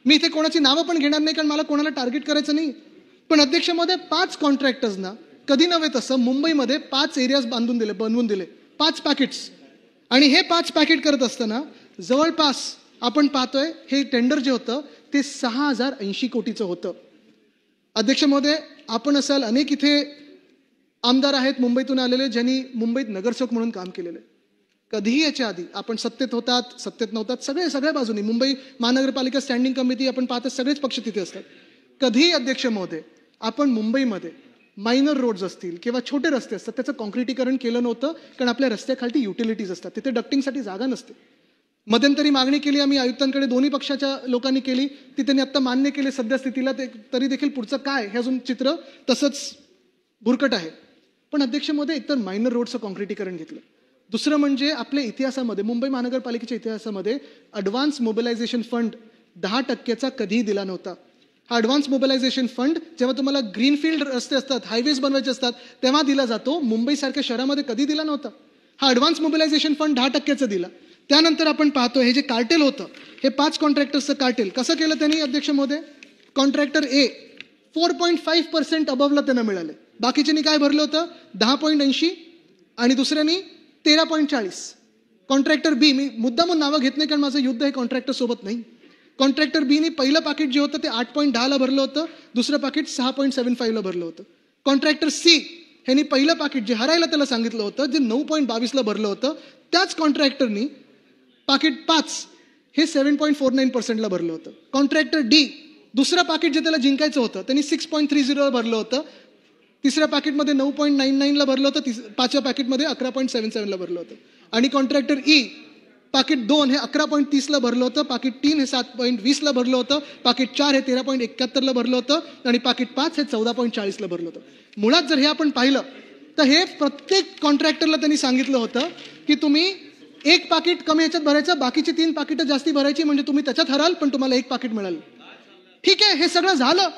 मी इथे कोणाची नावं पण घेणार नाही कारण मला कोणाला टार्गेट करायचं नाही. पण अध्यक्ष महोदय, 5 कॉन्ट्रॅक्टर्सना कधी नव्हे तसं मुंबईमध्ये 5 एरियाज बनवून दिले, 5 पॅकेट्स. आणि हे 5 पॅकेट करत असताना जवळपास आपण पाहतोय हे टेंडर जे होतं ते 6080 कोटीचं होतं. अध्यक्ष महोदय, आपण असाल अनेक इथे आमदार आहेत मुंबईतून आलेले ज्यांनी मुंबईत नगरसेवक म्हणून काम केलेलं आहे. कधीही याच्या आधी आपण सत्तेत होतात, सत्तेत नव्हतात, सगळ्या बाजूनी मुंबई महानगरपालिका स्टँडिंग कमिटी आपण पाहतात, सगळेच पक्ष तिथे असतात. कधीही अध्यक्ष महोदय आपण मुंबईमध्ये मायनर रोड्स असतील किंवा छोटे रस्ते असतात त्याचं कॉन्क्रिटीकरण केलं नव्हतं, कारण आपल्या रस्त्याखाली युटिलिटीज असतात, तिथे डक्टिंगसाठी जागा नसते. मध्यंतरी मागणी केली आम्ही आयुक्तांकडे, दोन्ही पक्षाच्या लोकांनी केली, ती त्यांनी आत्ता मान्य केली सद्यस्थितीला. तरी देखील पुढचं काय हे अजून चित्र तसंच भुरकट आहे. पण अध्यक्ष महोदय, एकतर मायनर रोडचं कॉन्क्रिटीकरण घेतलं. दुसरं म्हणजे आपल्या इतिहासामध्ये, मुंबई महानगरपालिकेच्या इतिहासामध्ये ॲडव्हान्स मोबिलायझेशन फंड 10% कधीही दिला नव्हता. हा ॲडव्हान्स मोबिलायझेशन फंड जेव्हा तुम्हाला ग्रीनफील्ड रस्ते असतात, हायवेज बनवायचे असतात, तेव्हा दिला जातो. मुंबईसारख्या शहरामध्ये कधी दिला नव्हता. हा ॲडव्हान्स मोबिलायझेशन फंड 10% दिला. त्यानंतर आपण पाहतो हे जे कार्टेल होतं, हे 5 कॉन्ट्रॅक्टर्सचं कार्टेल कसं केलं त्यांनी अध्यक्ष महोदय. कॉन्ट्रॅक्टर A 4.5% अबवला त्यांना मिळाले, बाकीच्यांनी काय भरलं होतं 10.80 आणि दुसऱ्यांनी 13.40. कॉन्ट्रॅक्टर B, मी मुद्दामून नावं घेत नाही कारण माझं युद्ध हे कॉन्ट्रॅक्टर सोबत नाही. कॉन्ट्रॅक्टर B नी पहिलं पाकिट जे होतं ते 8.10ला भरलं होतं, दुसरं पाकिट 6.75ला भरलं होतं. कॉन्ट्रॅक्टर C ह्यांनी पहिलं पाकिट जे हरायला त्याला सांगितलं होतं, जे 9.22ला भरलं होतं, त्याच कॉन्ट्रॅक्टरनी पाकिट 5 हे 7.49%ला भरलं होतं. कॉन्ट्रॅक्टर D दुसरं पाकिट जे त्याला जिंकायचं होतं त्यांनी 6.30ला भरलं होतं, तिसऱ्या पॅकेटमध्ये 9.99ला भरलं होतं, 5व्या पॅकेटमध्ये 11.77ला भरलं होतं. आणि कॉन्ट्रॅक्टर E पाकिट 2 हे 11.30ला भरलं होतं, पाकिट 3 हे 7.20ला भरलं होतं, पाकिट 4 हे 13.71ला भरलं होतं आणि पाकिट 5 हे 14.40ला भरलं होतं. मुळात जर हे आपण पाहिलं तर हे प्रत्येक कॉन्ट्रॅक्टरला त्यांनी सांगितलं होतं की तुम्ही एक पाकिट कमी ह्याच्यात भरायचं, बाकीची 3 पाकिटं जास्ती भरायची, म्हणजे तुम्ही त्याच्यात हराल पण तुम्हाला 1 पाकिट मिळालं. ठीक आहे, हे सगळं झालं.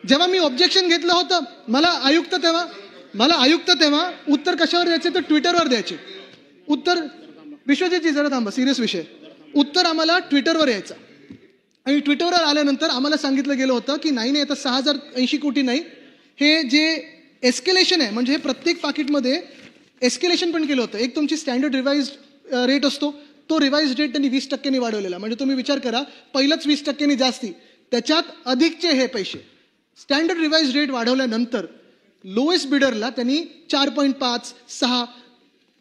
जेव्हा मी ऑब्जेक्शन घेतलं होतं, मला आयुक्त तेव्हा उत्तर कशावर द्यायचे तर ट्विटरवर द्यायचे उत्तर. विश्वजितजी जरा थांबा, सिरियस विषय. उत्तर आम्हाला ट्विटरवर यायचं आणि ट्विटरवर आल्यानंतर आम्हाला सांगितलं गेलं होतं की नाही आता 6080 कोटी नाही, हे जे एस्केलेशन आहे म्हणजे हे प्रत्येक पाकिटमध्ये एस्केलेशन पण केलं होतं. एक तुमची स्टँडर्ड रिवाइज रेट असतो, तो रिवाइज रेट त्यांनी 20% वाढवलेला. म्हणजे तुम्ही विचार करा, पहिलंच 20% जास्ती, त्याच्यात अधिकचे हे पैसे. स्टँडर्ड रिवाइज रेट वाढवल्यानंतर लोएस्ट बिडरला त्यांनी 4.5, 6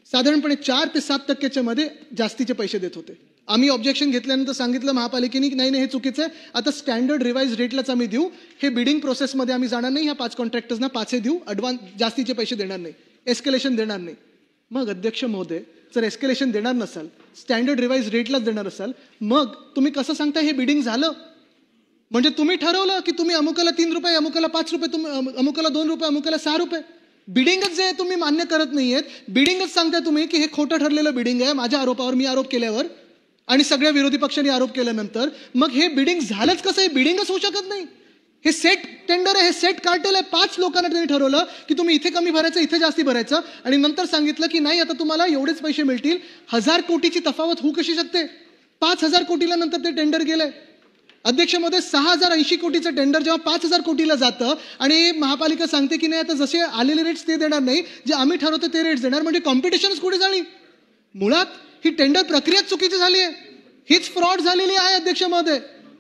साधारणपणे 4 ते 7% मध्ये जास्तीचे पैसे देत होते. आम्ही ऑब्जेक्शन घेतल्यानंतर सांगितलं महापालिकेने की नाही हे चुकीचं आहे, आता स्टँडर्ड रिवाइज रेटलाच आम्ही देऊ, हे बिडिंग प्रोसेसमध्ये आम्ही जाणार नाही, ह्या 5 कॉन्ट्रॅक्टर्सना 5 देऊ, ॲडव्हान्स जास्तीचे पैसे देणार नाही, एस्केलेशन देणार नाही. मग अध्यक्ष महोदय, जर एस्केलेशन देणार नसाल, स्टँडर्ड रिवाइज रेटलाच देणार असाल, मग तुम्ही कसं सांगता हे बिडिंग झालं? म्हणजे तुम्ही ठरवलं की तुम्ही अमुकाला 3 रुपये, अमुकाला 5 रुपये, अमुकाला 2 रुपये, अमुकाला 6 रुपये. बिडिंगच जे तुम्ही मान्य करत नाहीयेत, बिडिंगच सांगताय तुम्ही की हे खोटं ठरलेलं बिडिंग आहे माझ्या आरोपावर, मी आरोप केल्यावर आणि सगळ्या विरोधी पक्षांनी आरोप केल्यानंतर. मग हे बिडिंग झालंच कसं? हे बिडिंगच होऊ शकत नाही. हे सेट टेंडर आहे, हे सेट कार्टेल आहे. 5 लोकांना त्यांनी ठरवलं की तुम्ही इथे कमी भरायचं, इथे जास्ती भरायचं, आणि नंतर सांगितलं की नाही आता तुम्हाला एवढेच पैसे मिळतील. 1000 कोटीची तफावत होऊ कशी शकते? 5000 कोटीला नंतर ते टेंडर गेलंय. अध्यक्षमध्ये 6080 कोटीचं टेंडर जेव्हा 5000 कोटीला जातं आणि महापालिका सांगते की नाही आता जसे आलेले रेट्स ते देणार नाही, जे आम्ही ठरवतो ते रेट्स देणार, म्हणजे कॉम्पिटिशनच कुठे झाली? मुळात ही टेंडर प्रक्रिया चुकीची झाली आहे, हीच फ्रॉड झालेली आहे अध्यक्ष महोदय.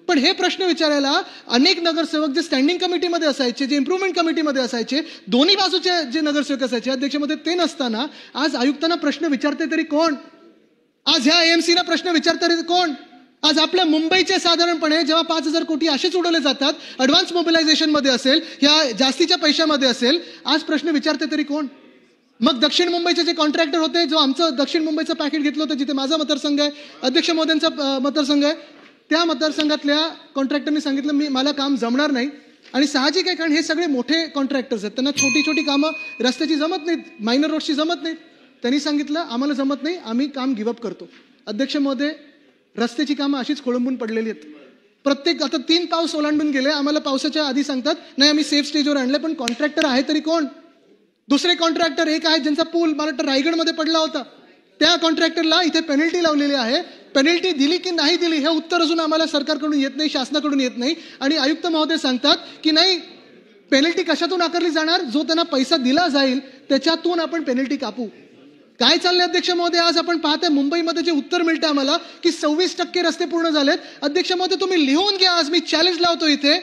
पण हे प्रश्न विचारायला अनेक नगरसेवक जे स्टँडिंग कमिटीमध्ये असायचे, जे इम्प्रुव्हमेंट कमिटीमध्ये असायचे, दोन्ही बाजूचे जे नगरसेवक असायचे अध्यक्षमध्ये, ते नसताना आज आयुक्तांना प्रश्न विचारते तरी कोण? आज ह्या एएमसीला प्रश्न विचारते तरी कोण? आज आपल्या मुंबईचे साधारणपणे जेव्हा 5000 कोटी असेच उडवले जातात, ॲडव्हान्स मोबिलायझेशनमध्ये असेल, ह्या जास्तीच्या पैशामध्ये असेल, आज प्रश्न विचारते तरी कोण? मग दक्षिण मुंबईचे जे कॉन्ट्रॅक्टर होते, जो आमचं दक्षिण मुंबईचं पॅकेट घेतलं होतं, जिथे माझा मतदारसंघ आहे, अध्यक्ष महोदयांचा मतदारसंघ आहे, त्या मतदारसंघातल्या कॉन्ट्रॅक्टरने सांगितलं मला काम जमणार नाही. आणि साहजिक आहे, कारण हे सगळे मोठे कॉन्ट्रॅक्टर्स आहेत, त्यांना छोटी छोटी कामं रस्त्याची जमत नाहीत, मायनर रोडची जमत नाहीत. त्यांनी सांगितलं आम्हाला जमत नाही, आम्ही काम गिव्हअप करतो. अध्यक्ष महोदय, रस्त्याची कामं अशीच खोळंबून पडलेली आहेत. प्रत्येक आता 3 पाऊस ओलांडून गेले, आम्हाला पावसाच्या आधी सांगतात नाही आम्ही सेफ स्टेजवर आणले, पण कॉन्ट्रॅक्टर आहे तरी कोण? दुसरे कॉन्ट्रॅक्टर एक आहेत ज्यांचा पूल मला वाटतं रायगडमध्ये पडला होता, त्या कॉन्ट्रॅक्टरला इथे पेनल्टी लावलेली आहे. पेनल्टी दिली की नाही दिली हे उत्तर अजून आम्हाला सरकारकडून येत नाही, शासनाकडून येत नाही. आणि आयुक्त महोदय सांगतात की नाही पेनल्टी कशातून आकारली जाणार? जो त्यांना पैसा दिला जाईल त्याच्यातून आपण पेनल्टी कापू. काय चाललंय अध्यक्ष महोदय? आज आपण पाहताय मुंबईमध्ये जे उत्तर मिळतं आम्हाला की 26% रस्ते पूर्ण झालेत. अध्यक्ष महोदय तुम्ही लिहून घ्या, आज मी चॅलेंज लावतो इथे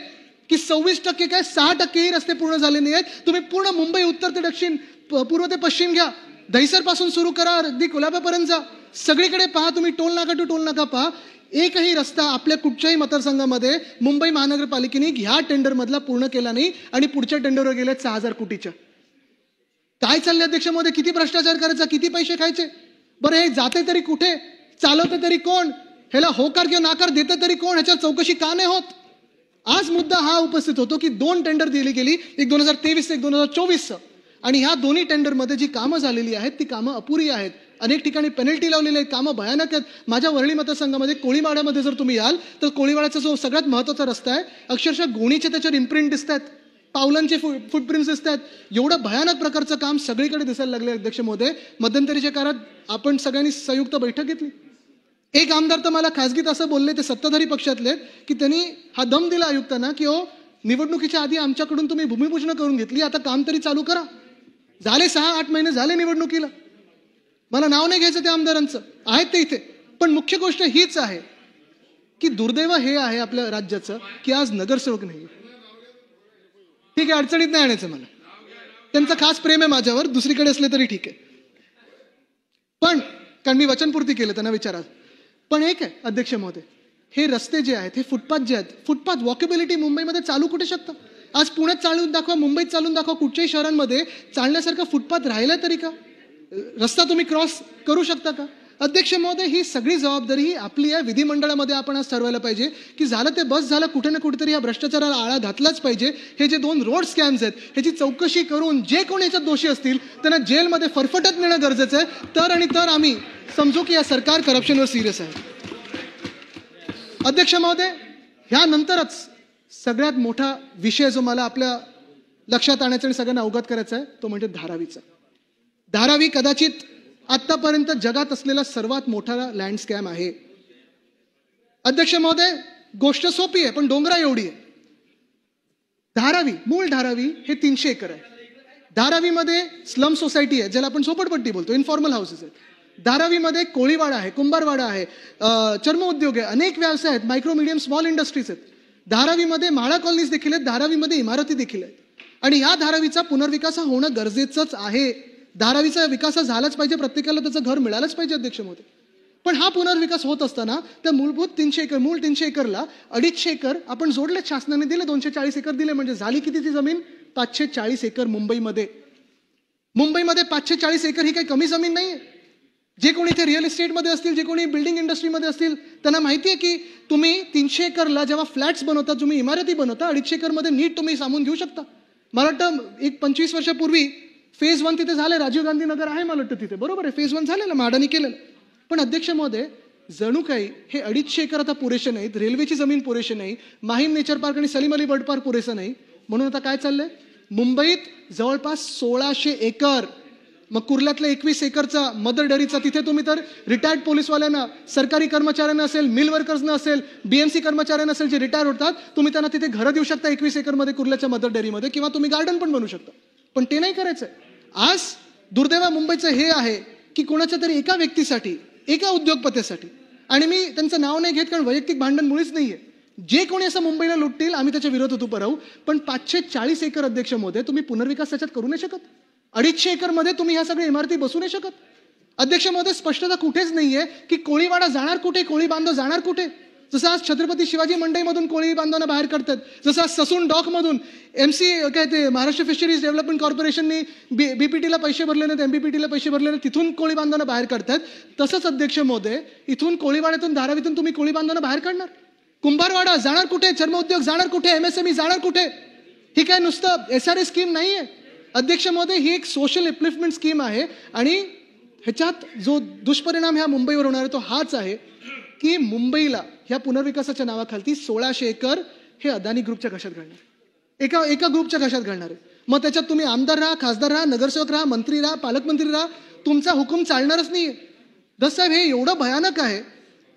की 26% काय 6%ही रस्ते पूर्ण झाले नाही आहेत. तुम्ही पूर्ण मुंबई उत्तर ते दक्षिण, पूर्व ते पश्चिम घ्या, दहिसर पासून सुरू करा, अगदी कोल्हापूरपर्यंत जा, सगळीकडे पहा तुम्ही, टोल नाका टू टोल नाका पहा. एकही रस्ता आपल्या कुठच्याही मतदारसंघामध्ये मुंबई महानगरपालिकेने ह्या टेंडर मधला पूर्ण केला नाही आणि पुढच्या टेंडरवर गेले 6000 कोटीच्या. काय चाललंय अध्यक्ष महोदय? किती भ्रष्टाचार करायचा, किती पैसे खायचे? बरं हे जाते तरी कुठे, चालवते तरी कोण, ह्याला होकार किंवा नाकार देते तरी कोण, ह्याच्या चौकशी का नाही होत? आज मुद्दा हा उपस्थित होतो की 2 टेंडर दिली गेली, एक 2023 एक 2024, आणि ह्या दोन्ही टेंडरमध्ये जी कामं झालेली आहेत ती कामं अपुरी आहेत. अनेक ठिकाणी पेनल्टी लावलेली आहेत, कामं भयानक आहेत. माझ्या वरळी मतदारसंघामध्ये कोळीवाड्यामध्ये जर तुम्ही याल तर कोळीवाड्याचा जो सगळ्यात महत्त्वाचा रस्ता आहे, अक्षरशः गोणीचे त्याच्यावर इम्प्रिंट दिसत आहेत, पावलांचे फुटप्रिंट्स दिसत आहेत. एवढं भयानक प्रकारचं काम सगळीकडे दिसायला लागले अध्यक्ष महोदय. मध्यंतरीच्या काळात आपण सगळ्यांनी संयुक्त बैठक घेतली. एक आमदार तर मला खासगीत असं बोलले, ते सत्ताधारी पक्षातले, की त्यांनी हा दम दिला आयुक्तांना की निवडणुकीच्या आधी आमच्याकडून तुम्ही भूमिपूजन करून घेतली, आता काम तरी चालू करा. झाले 6-8 महिने झाले निवडणुकीला. मला नाव नाही घ्यायचं त्या आमदारांचं, आहेत ते इथे. पण मुख्य गोष्ट हीच आहे की दुर्दैव हे आहे आपल्या राज्याचं की आज नगरसेवक नाही. ठीक आहे, अडचणीत नाही आणायचं मला, त्यांचं खास प्रेम आहे माझ्यावर, दुसरीकडे असले तरी ठीक आहे, पण कारण मी वचनपूर्ती केलं त्यांना विचारा. पण एक आहे अध्यक्ष महोदय, हे रस्ते जे आहेत, हे फुटपाथ जे आहेत, फुटपाथ वॉकेबिलिटी मुंबईमध्ये चालू कुठे शकतं? आज पुण्यात चालून दाखवा, मुंबईत चालून दाखवा, कुठच्याही शहरांमध्ये चालण्यासारखा फुटपाथ राहिला तरी का? रस्ता तुम्ही क्रॉस करू शकता का? अध्यक्ष महोदय, ही सगळी जबाबदारी ही आपली आहे. विधिमंडळामध्ये आपण आज ठरवायला पाहिजे की झालं ते बस झालं, कुठे ना कुठेतरी या भ्रष्टाचाराला आळा घातलाच पाहिजे. हे जे 2 रोड स्कॅम्स आहेत ह्याची चौकशी करून जे कोणी याच्यात दोषी असतील त्यांना जेलमध्ये फरफटत नेणं गरजेचं आहे. तर आम्ही समजू की या सरकार करप्शनवर सिरियस आहे. अध्यक्ष महोदय, ह्यानंतरच सगळ्यात मोठा विषय जो मला आपल्या लक्षात आणायचा आणि सगळ्यांना अवगत करायचा आहे तो म्हणजे धारावीचा. धारावी कदाचित आतापर्यंत जगात असलेला सर्वात मोठा लँड स्कॅम आहे. अध्यक्ष महोदय, गोष्ट सोपी आहे पण डोंगरा एवढी आहे. धारावी, मूळ धारावी हे 300 एकर आहे. धारावीमध्ये स्लम सोसायटी आहे, ज्याला आपण झोपडपट्टी बोलतो, इन्फॉर्मल हाऊसेस आहेत. धारावीमध्ये कोळीवाडा आहे, कुंभारवाडा आहे, चर्म उद्योग आहे, अनेक व्यवसाय आहेत, मायक्रो मीडियम स्मॉल इंडस्ट्रीज आहेत. धारावीमध्ये म्हाळा कॉलनीज देखील आहेत, धारावीमध्ये इमारती देखील आहेत. आणि या धारावीचा पुनर्विकास होणं गरजेचंच आहे. धारावीचा विकास झालाच पाहिजे, प्रत्येकाला त्याचं घर मिळालंच पाहिजे अध्यक्ष महोदय. पण हा पुनर्विकास होत असताना त्या मूलभूत 300 एकर, मूळ 300 एकरला 250 एकर आपण जोडले, शासनाने दिले, 240 एकर दिले. म्हणजे झाली किती ती जमीन? 540 एकर. मुंबईमध्ये 540 एकर ही काही कमी जमीन नाहीये. जे कोणी इथे रिअल इस्टेटमध्ये असतील, जे कोणी बिल्डिंग इंडस्ट्रीमध्ये असतील, त्यांना माहिती आहे की तुम्ही 300 एकरला जेव्हा फ्लॅट्स बनवता, तुम्ही इमारती बनवता, 250 एकरमध्ये नीट तुम्ही सामावून घेऊ शकता. मला वाटतं 25 वर्षापूर्वी फेज 1 तिथे झाले, राजीव गांधी नगर आहे मला वाटतं तिथे, बरोबर आहे, फेज 1 झालेलं, म्हाडानी केलेलं. पण अध्यक्ष महोदय, जणू काही हे 250 एकर आता पुरेसे नाहीत, रेल्वेची जमीन पुरेशी नाही, माहीम नेचर पार्क आणि सलीम अली बर्ड पार्क पुरेसं नाही. म्हणून आता काय चाललंय? मुंबईत जवळपास 1600 एकर, मग कुर्ल्यातलं 21 एकरचा मदर डेअरीचा, तिथे तुम्ही तर रिटायर्ड पोलीसवाल्यांना, सरकारी कर्मचाऱ्यांना असेल, मिल वर्कर्सना असेल, बीएमसी कर्मचाऱ्यांना असेल जे रिटायर होतात, तुम्ही त्यांना तिथे घरं देऊ शकता 21 एकरमध्ये कुर्ल्याच्या मदर डेअरीमध्ये, किंवा तुम्ही गार्डन पण बनवू शकता. पण ते नाही करायचंय. आज दुर्दैव मुंबईचं हे आहे की कोणाच्या तरी एका व्यक्तीसाठी, एका उद्योगपतीसाठी, आणि मी त्यांचं नाव नाही घेत कारण वैयक्तिक भांडण मुळीच नाहीये, जे कोणी असं मुंबईला लुटतील आम्ही त्याच्या विरोधात उभं राहू. पण 540 एकर अध्यक्ष महोदय, तुम्ही पुनर्विकास त्याच्यात करू नाही शकत. 250 एकर मध्ये तुम्ही ह्या सगळ्या इमारती बसू नाही शकत. अध्यक्ष महोदय, स्पष्टता कुठेच नाहीये की कोळीवाडा जाणार कुठे, कोळी बांधव जाणार कुठे. जसं आज छत्रपती शिवाजी मंडईमधून कोळी बांधवांना बाहेर काढतात, जसं आज ससून डॉकमधून काय ते महाराष्ट्र फिशरीज डेव्हलपमेंट कॉर्पोरेशननी बीपीटीला पैसे भरले नाहीत, एमबीपीटीला पैसे भरले नाहीत, तिथून कोळी बांधवांना बाहेर काढतात. तसंच अध्यक्ष महोदय, इथून कोळीवाड्यातून, धारावीतून तुम्ही कोळी बांधवांना बाहेर काढणार. कुंभारवाडा जाणार कुठे, चर्मोद्योग जाणार कुठे, एमएसएमई जाणार कुठे. ही काय नुसतं SRA स्कीम नाहीये अध्यक्ष महोदय, ही एक सोशल अपलिफ्टमेंट स्कीम आहे. आणि ह्याच्यात जो दुष्परिणाम ह्या मुंबईवर होणार आहे तो हाच आहे की मुंबईला ह्या पुनर्विकासाच्या नावाखाली 1600 एकर हे अदानी ग्रुपच्या घशात घालणार, एका ग्रुपच्या घशात घालणार आहे. मग त्याच्यात तुम्ही आमदार राहा, खासदार राहा, नगरसेवक राहा, मंत्री राहा, पालकमंत्री राहा, तुमचा हुकूम चालणारच नाहीये. दससाहेब, हे एवढं भयानक आहे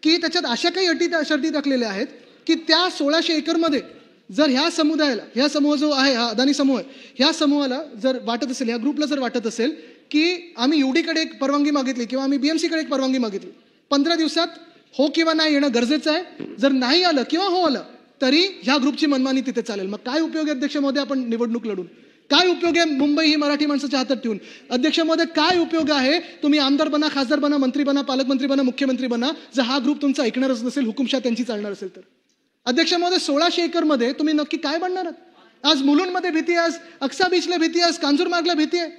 की त्याच्यात अशा काही शर्ती टाकलेल्या आहेत की त्या 1600 एकरमध्ये जर ह्या समुदायाला, ह्या समूह जो आहे, हा अदानी समूह आहे, ह्या समूहाला जर वाटत असेल, ह्या ग्रुपला जर वाटत असेल की आम्ही UD-कडे एक परवानगी मागितली किंवा आम्ही BMC-कडे एक परवानगी मागितली, 15 दिवसात हो किंवा नाही येणं गरजेचं आहे. जर नाही आलं किंवा हो आलं तरी ह्या ग्रुपची मनमानी तिथे चालेल. मग काय उपयोग आहे अध्यक्ष महोदय आपण निवडणूक लढून? काय उपयोग आहे मुंबई ही मराठी माणसाच्या हातात ठेवून? अध्यक्ष महोदय, काय उपयोग आहे तुम्ही आमदार बना, खासदार बना, मंत्री बना, पालकमंत्री बना, मुख्यमंत्री बना, जर हा ग्रुप तुमचा ऐकणारच नसेल, हुकुमशाह त्यांची चालणार असेल तर? अध्यक्ष महोदय, 1600 एकरमध्ये तुम्ही नक्की काय बनणार आहात? आज मुलुंडमध्ये भीती आहे, आज अक्सा बीचला भीती आहे, आज कांजूरमार्गला भीती आहे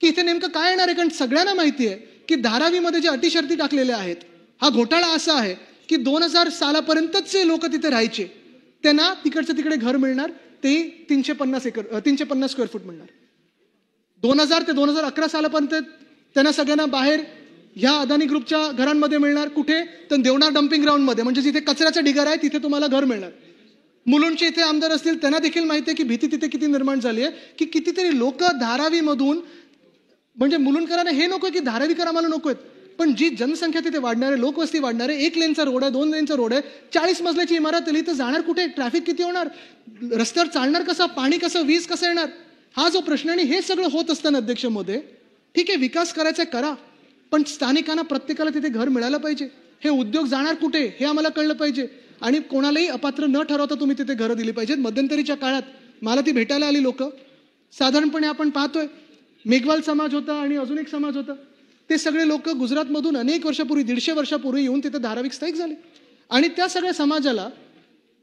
की इथे नेमकं काय येणार आहे. कारण सगळ्यांना माहिती आहे की धारावीमध्ये जे अटी शर्ती टाकलेल्या आहेत, हा घोटाळा असा आहे की 2000 सालापर्यंतच जे लोक तिथे राहायचे त्यांना तिकडचं तिकडे घर मिळणार, तेही 350 स्क्वेअर फूट मिळणार. 2000 ते 2011 सालापर्यंत त्यांना सगळ्यांना बाहेर ह्या अदानी ग्रुपच्या घरांमध्ये मिळणार. कुठे? तर देवणार डम्पिंग ग्राउंडमध्ये, म्हणजे जिथे कचऱ्याचा ढिगारा आहे तिथे तुम्हाला घर मिळणार. मुलुंडचे इथे आमदार असतील त्यांना देखील माहिती आहे की भीती तिथे किती निर्माण झाली आहे की कितीतरी लोक धारावीमधून, म्हणजे मुलुंडकरांना हे नको की धारावीकर आम्हाला नको आहेत, पण जी जनसंख्या तिथे वाढणारे, लोकवस्ती वाढणारे, 1 लेनचा रोड आहे, 2 लेनचा रोड आहे, 40 मजल्याची इमारत आली तर जाणार कुठे? ट्रॅफिक किती होणार? रस्त्यावर चालणार कसं? पाणी कसं? वीज कसं येणार? हा जो प्रश्न. आणि हे सगळं होत असताना अध्यक्ष महोदय, ठीक आहे विकास करायचा करा, पण स्थानिकांना प्रत्येकाला तिथे घर मिळालं पाहिजे. हे उद्योग जाणार कुठे हे आम्हाला कळलं पाहिजे. आणि कोणालाही अपात्र न ठरवता तुम्ही तिथे घरं दिली पाहिजेत. मध्यंतरीच्या काळात मला ती भेटायला आली लोक, साधारणपणे आपण पाहतोय मेघवाल समाज होता आणि अजून एक समाज होता, ते सगळे लोक गुजरातमधून अनेक वर्षापूर्वी, 150 वर्षापूर्वी येऊन तिथे धाराविक स्थायिक झाले. आणि त्या सगळ्या समाजाला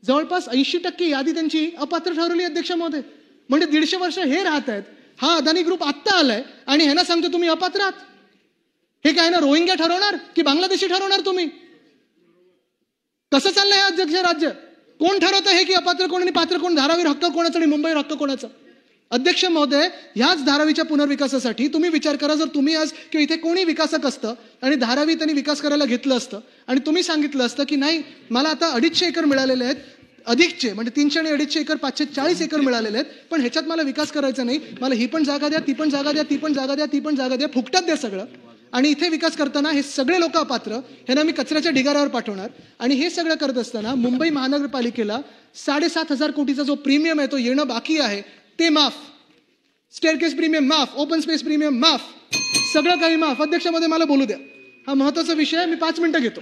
जवळपास 80% यादी त्यांची अपात्र ठरवली अध्यक्ष महोदय. म्हणजे 150 वर्ष हे राहत आहेत, हा अदानी ग्रुप आत्ता आलाय आणि ह्यांना सांगतो तुम्ही अपात्र आहात. हे काय ना रोहिंग्या ठरवणार की बांगलादेशी ठरवणार तुम्ही? कसं चाललंय हे अध्यक्ष राज्य? कोण ठरवतं हे की अपात्र कोण आणि पात्र कोण, धारावीर हक्क कोणाचा आणि मुंबईवर हक्क कोणाचा? अध्यक्ष महोदय, ह्याच धारावीच्या पुनर्विकासासाठी तुम्ही विचार करा, जर तुम्ही आज किंवा इथे कोणी विकासक असतं आणि धारावी त्यांनी विकास करायला घेतलं असतं आणि तुम्ही सांगितलं असतं की नाही मला आता 250 एकर मिळालेले आहेत, अधिकचे म्हणजे 300 आणि 250 एकर 540 एकर मिळालेले आहेत, पण ह्याच्यात मला विकास करायचा नाही, मला ही पण जागा द्या, ती पण जागा द्या, ती पण जागा द्या, ती पण जागा द्या, फुकटात द्या सगळं, आणि इथे विकास करताना हे सगळे लोक अपात्र, ह्यांना मी कचऱ्याच्या ढिगाऱ्यावर पाठवणार. आणि हे सगळं करत असताना मुंबई महानगरपालिकेला 7,500 कोटीचा जो प्रीमियम आहे तो येणं बाकी आहे ते माफ, स्टेअरकेस प्रीमियम माफ, ओपन स्पेस प्रीमियम माफ, सगळं काही माफ. अध्यक्ष महोदय मला बोलू द्या, हा महत्वाचा विषय आहे, मी 5 मिनिटं घेतो.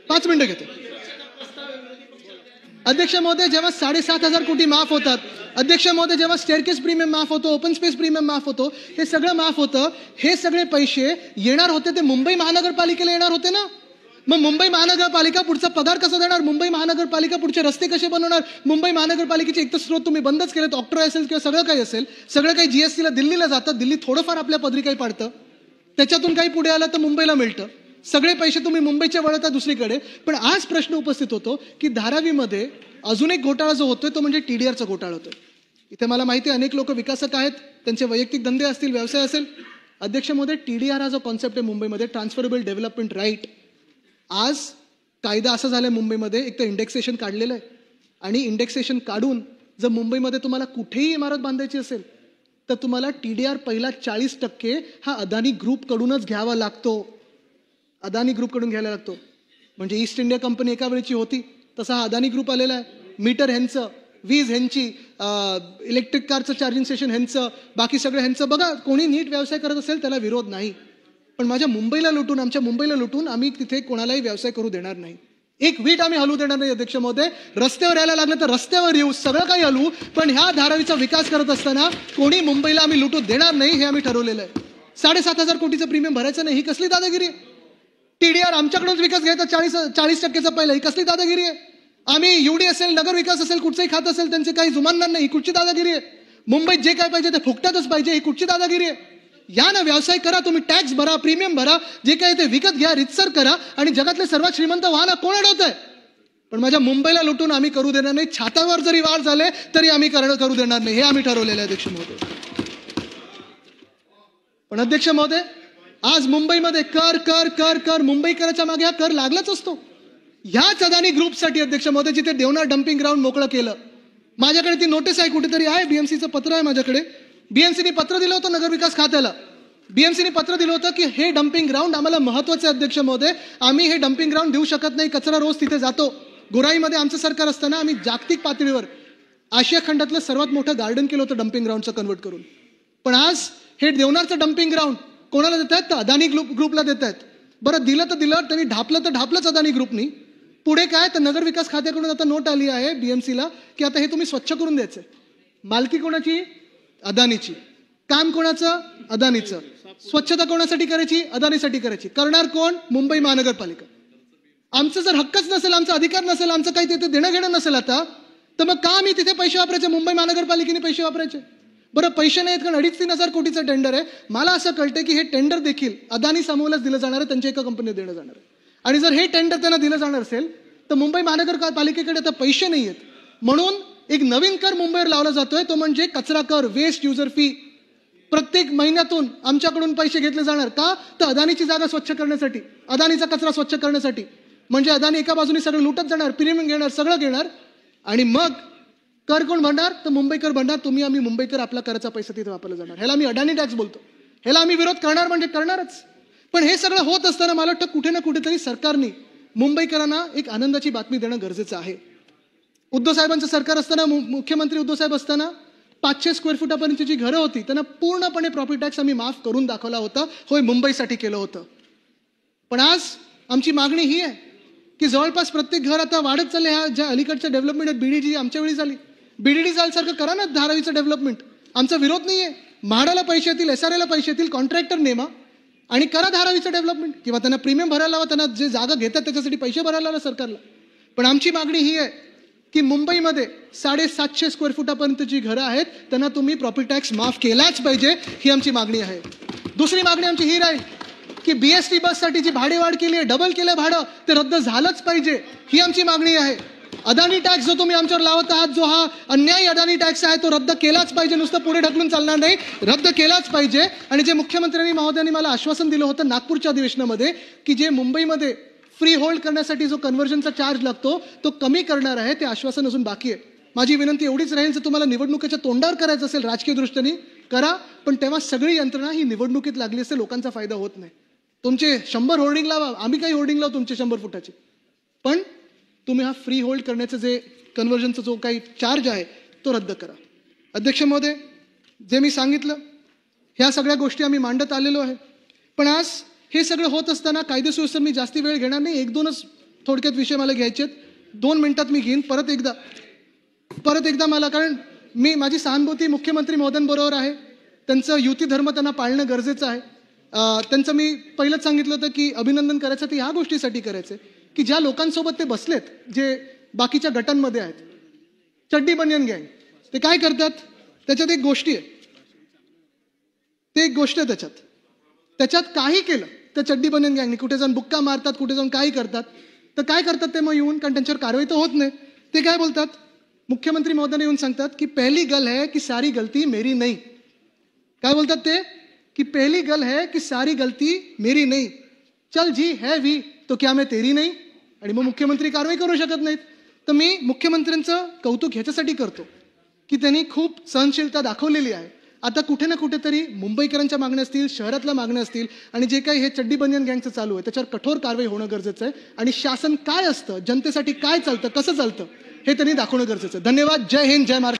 5 मिनिटं घेतो. अध्यक्ष महोदय, जेव्हा 7,500 कोटी माफ होतात, अध्यक्ष महोदय जेव्हा स्टेअरकेस प्रीमियम माफ होतो, ओपन स्पेस प्रीमियम माफ होतो, हे सगळं माफ होतं, हे सगळे पैसे येणार होते ते मुंबई महानगरपालिकेला येणार होते ना. मग मुंबई महानगरपालिका पुढचा पगार कसा देणार? मुंबई महानगरपालिका पुढचे रस्ते कसे बनवणार? मुंबई महानगरपालिकेचे एक तर स्रोत तुम्ही बंदच केलेत, ऑक्ट्रॉय असेल किंवा सगळं काही असेल, सगळं काही जीएसटीला दिल्लीला जातं, दिल्ली थोडंफार आपल्या पदरी काही पाडतं, त्याच्यातून काही पुढे आलं तर मुंबईला मिळतं, सगळे पैसे तुम्ही मुंबईचे वळवता दुसरीकडे. पण आज प्रश्न उपस्थित होतो की धारावीमध्ये अजून एक घोटाळा जो होतोय तो म्हणजे TDRचा घोटाळा होतोय. इथे मला माहिती आहे अनेक लोक विकासक आहेत, त्यांचे वैयक्तिक धंदे असतील, व्यवसाय असेल. अध्यक्ष महोदय, TDR हा जो कॉन्सेप्ट आहे मुंबईमध्ये, ट्रान्सफरेबल डेव्हलपमेंट राईट, आज कायदा असा झालाय मुंबईमध्ये, एक तर इंडेक्सेशन काढलेलं आहे आणि इंडेक्सेशन काढून जर मुंबईमध्ये तुम्हाला कुठेही इमारत बांधायची असेल तर तुम्हाला TDR पहिला 40% हा अदानी ग्रुपकडूनच घ्यावा लागतो, अदानी ग्रुपकडून घ्यायला लागतो. म्हणजे ईस्ट इंडिया कंपनी एका वेळची होती, तसा हा अदानी ग्रुप आलेला आहे. मीटर ह्यांचं, वीज ह्यांची, इलेक्ट्रिक कारचं चार्जिंग स्टेशन ह्यांचं, बाकी सगळं ह्यांचं. बघा, कोणी नीट व्यवसाय करत असेल त्याला विरोध नाही, पण माझ्या मुंबईला लुटून, आमच्या मुंबईला लुटून आम्ही तिथे कोणालाही व्यवसाय करू देणार नाही. एक वीट आम्ही हलवू देणार नाही. अध्यक्ष महोदय, रस्त्यावर यायला लागलं तर रस्त्यावर येऊ, सगळं काही हलवू, पण ह्या धारावीचा विकास करत असताना कोणी मुंबईला आम्ही लुटू देणार नाही, हे आम्ही ठरवलेलं आहे. 7,500 कोटीचं प्रीमियम भरायचं नाही, ही कसली दादागिरी आहे? TDR आमच्याकडूनच विकास घ्यायचा 40% पहिला, ही कसली दादागिरी आहे? आम्ही UD असेल, नगर विकास असेल, कुठचंही खात असेल, त्यांचे काही जुमानणार नाही, ही कुठची दादागिरी आहे? मुंबईत जे काय पाहिजे ते फुकटातच पाहिजे, ही कुठची दादागिरी आहे? या ना, व्यवसाय करा, तुम्ही टॅक्स भरा, प्रीमियम भरा, जे काय ते विकत घ्या, रितसर करा आणि जगातले सर्वात श्रीमंत व्हा ना. कोण अडवत आहे? पण माझ्या मुंबईला लुटून आम्ही करू देणार नाही. छातावर जरी वार झाले तरी आम्ही करू देणार नाही, हे आम्ही ठरवलेलं आहे अध्यक्ष महोदय. पण अध्यक्ष महोदय, आज मुंबईमध्ये कर कर कर कर, मुंबईकराच्या मागे हा कर लागलाच असतो. ह्याच अदानी ग्रुपसाठी अध्यक्ष महोदय, जिथे देवनार डम्पिंग ग्राउंड मोकळं केलं, माझ्याकडे ती नोटीस आहे, कुठेतरी आहे, BMCचं पत्र आहे माझ्याकडे. BMCने पत्र दिलं होतं नगरविकास खात्याला, BMCने पत्र दिलं होतं की हे डम्पिंग ग्राउंड आम्हाला महत्वाचं आहे अध्यक्ष महोदय, आम्ही हे डम्पिंग ग्राउंड देऊ शकत नाही, कचरा रोज तिथे जातो. गोराईमध्ये आमचं सरकार असताना आम्ही जागतिक पातळीवर आशिया खंडातलं सर्वात मोठं गार्डन केलं होतं डम्पिंग ग्राउंडचं कन्वर्ट करून. पण आज हे देवनारचं डम्पिंग ग्राउंड कोणाला देत आहेत? तर अदानी ग्रुपला देत आहेत. बरं, दिलं तर दिलं, त्यांनी ढापलं तर ढापलंच अदानी ग्रुपनी. पुढे काय, तर नगर विकास खात्याकडून आता नोट आली आहे BMCला की आता हे तुम्ही स्वच्छ करून द्यायचंय. मालकी कोणाची? अदानीची. काम कोणाचं? अदानीचं. स्वच्छता कोणासाठी करायची? अदानीसाठी करायची. करणार कोण? मुंबई महानगरपालिका. आमचं जर हक्कच नसेल, आमचा अधिकार नसेल, आमचं काही तिथे देणं घेणं नसेल आता, तर मग का मी तिथे पैसे वापरायचे? मुंबई महानगरपालिकेने पैसे वापरायचे. बरं, पैसे नाहीत कारण 2,500-3,000 कोटीचं टेंडर आहे. मला असं कळतंय की हे टेंडर देखील अदानी समूहालाच दिलं जाणार आहे, त्यांच्या एका कंपनीला देणं जाणार आहे. आणि जर हे टेंडर त्यांना दिलं जाणार असेल तर मुंबई महानगरपालिकेकडे आता पैसे नाही आहेत, म्हणून एक नवीन कर मुंबईवर लावला जातोय, तो म्हणजे कचरा कर, वेस्ट युजर फी. प्रत्येक महिन्यातून आमच्याकडून पैसे घेतले जाणार. का? तर अदानीची जागा स्वच्छ करण्यासाठी, अदानीचा कचरा स्वच्छ करण्यासाठी. म्हणजे अदानी एका बाजूने सगळं लुटत जाणार, प्रीमियम घेणार, सगळं घेणार, आणि मग कर कोण भरणार? तर मुंबईकर भरणार. तुम्ही, आम्ही मुंबईकर, आपला कराचा पैसा तिथे वापरला जाणार. ह्याला आम्ही अडाणी टॅक्स बोलतो. ह्याला आम्ही विरोध करणार म्हणजे करणारच. पण हे सगळं होत असताना मला वाटतं कुठे ना कुठेतरी सरकारने मुंबईकरांना एक आनंदाची बातमी देणं गरजेचं आहे. उद्धव साहेबांचं सरकार असताना, मुख्यमंत्री उद्धव साहेब असताना 500 स्क्वेअर फुटापर्यंतची जी घरं होती त्यांना पूर्णपणे प्रॉपर्टी टॅक्स आम्ही माफ करून दाखवला होता. होय, मुंबईसाठी केलं होतं. पण आज आमची मागणी ही आहे की जवळपास प्रत्येक घर आता वाढत चालले. ह्या ज्या अलीकडच्या डेव्हलपमेंट आहेत, BDG आमच्या वेळी झाली, BDD सारखं करा ना धारावीचं डेव्हलपमेंट. आमचा विरोध नाहीये. म्हाडाला पैसे येतील, SRAला पैसे येतील, कॉन्ट्रॅक्टर नेमा आणि करा धारावीचं डेव्हलपमेंट, किंवा त्यांना प्रीमियम भरायला लावा, त्यांना जे जागा घेतात त्याच्यासाठी पैसे भरायला लावा सरकारला. पण आमची मागणी ही आहे की मुंबईमध्ये 750 स्क्वेअर फुटापर्यंत जी घरं आहेत त्यांना तुम्ही प्रॉपर्टी टॅक्स माफ केलाच पाहिजे, ही आमची मागणी आहे. दुसरी मागणी आमची ही राहील की BST बससाठी जी भाडेवाढ केली आहे, डबल केलं भाडं, ते रद्द झालंच पाहिजे, ही आमची मागणी आहे. अदानी टॅक्स जो तुम्ही आमच्यावर लावत आहात, जो हा अन्यायी अदानी टॅक्स आहे, तो रद्द केलाच पाहिजे. नुसतं पुढे ढकलून चालणार नाही, रद्द केलाच पाहिजे. आणि जे मुख्यमंत्र्यांनी महोदयांनी मला आश्वासन दिलं होतं नागपूरच्या अधिवेशनामध्ये की जे मुंबईमध्ये फ्री होल्ड करण्यासाठी जो कन्व्हर्जनचा चार्ज लागतो तो कमी करणार आहे, ते आश्वासन अजून बाकी आहे. माझी विनंती एवढीच राहील, जर तुम्हाला निवडणुकीच्या तोंडावर करायचं असेल राजकीय दृष्टीने करा, पण तेव्हा सगळी यंत्रणा ही निवडणुकीत लागली असते, लोकांचा फायदा होत नाही. तुमचे 100 होर्डिंग लावा, आम्ही काही होर्डिंग लावू तुमचे 100 फुटाचे, पण तुम्ही हा फ्री होल्ड करण्याचं जे कन्व्हर्जनचा जो काही चार्ज आहे तो रद्द करा. अध्यक्ष महोदय, जे मी सांगितलं ह्या सगळ्या गोष्टी आम्ही मांडत आलेलो आहे. पण आज हे सगळं होत असताना कायदेसुव्यवस्थेवर मी जास्ती वेळ घेणार नाही, 1-2च थोडक्यात विषय मला घ्यायचे आहेत. 2 मिनिटात मी घेईन. परत एकदा मला, कारण माझी सहानुभूती मुख्यमंत्री महोदयांबरोबर आहे. त्यांचं युती धर्म त्यांना पाळणं गरजेचं आहे. त्यांचं मी पहिलंच सांगितलं होतं की अभिनंदन करायचं ते ह्या गोष्टीसाठी करायचं की ज्या लोकांसोबत ते बसलेत, जे बाकीच्या गटांमध्ये आहेत, चड्डी बनियन गँग, ते काय करतात, त्याच्यात एक गोष्टी आहे, ते एक गोष्ट आहे त्याच्यात काही केलं त्या चड्डी बनियन गँगने, कुठे जाऊन बुक्का मारतात, कुठे जाऊन काही करतात, तर काय करतात ते मग येऊन, कारण त्यांच्यावर कारवाई तर होत नाही, ते काय बोलतात, मुख्यमंत्री महोदयांना येऊन सांगतात की पहली गल है की सारी गलती मेरी नहीं. काय बोलतात ते की पहली गल है की सारी गलती मेरी नहीं, चल जी है भी तो क्या मैं तेरी नहीं. आणि मग मुख्यमंत्री कारवाई करू शकत नाहीत. तर मी मुख्यमंत्र्यांचं कौतुक ह्याच्यासाठी करतो की त्यांनी खूप सहनशीलता दाखवलेली आहे. आता कुठे ना कुठेतरी मुंबईकरांच्या मागण्या असतील, शहरातल्या मागण्या असतील, आणि जे काही हे चड्डी बनियन गँगचं चालू आहे त्याच्यावर कठोर कारवाई होणं गरजेचं आहे. आणि शासन काय असतं, जनतेसाठी काय चालतं, कसं चालतं, हे त्यांनी दाखवणं गरजेचं आहे. धन्यवाद. जय हिंद, जय महाराष्ट्र.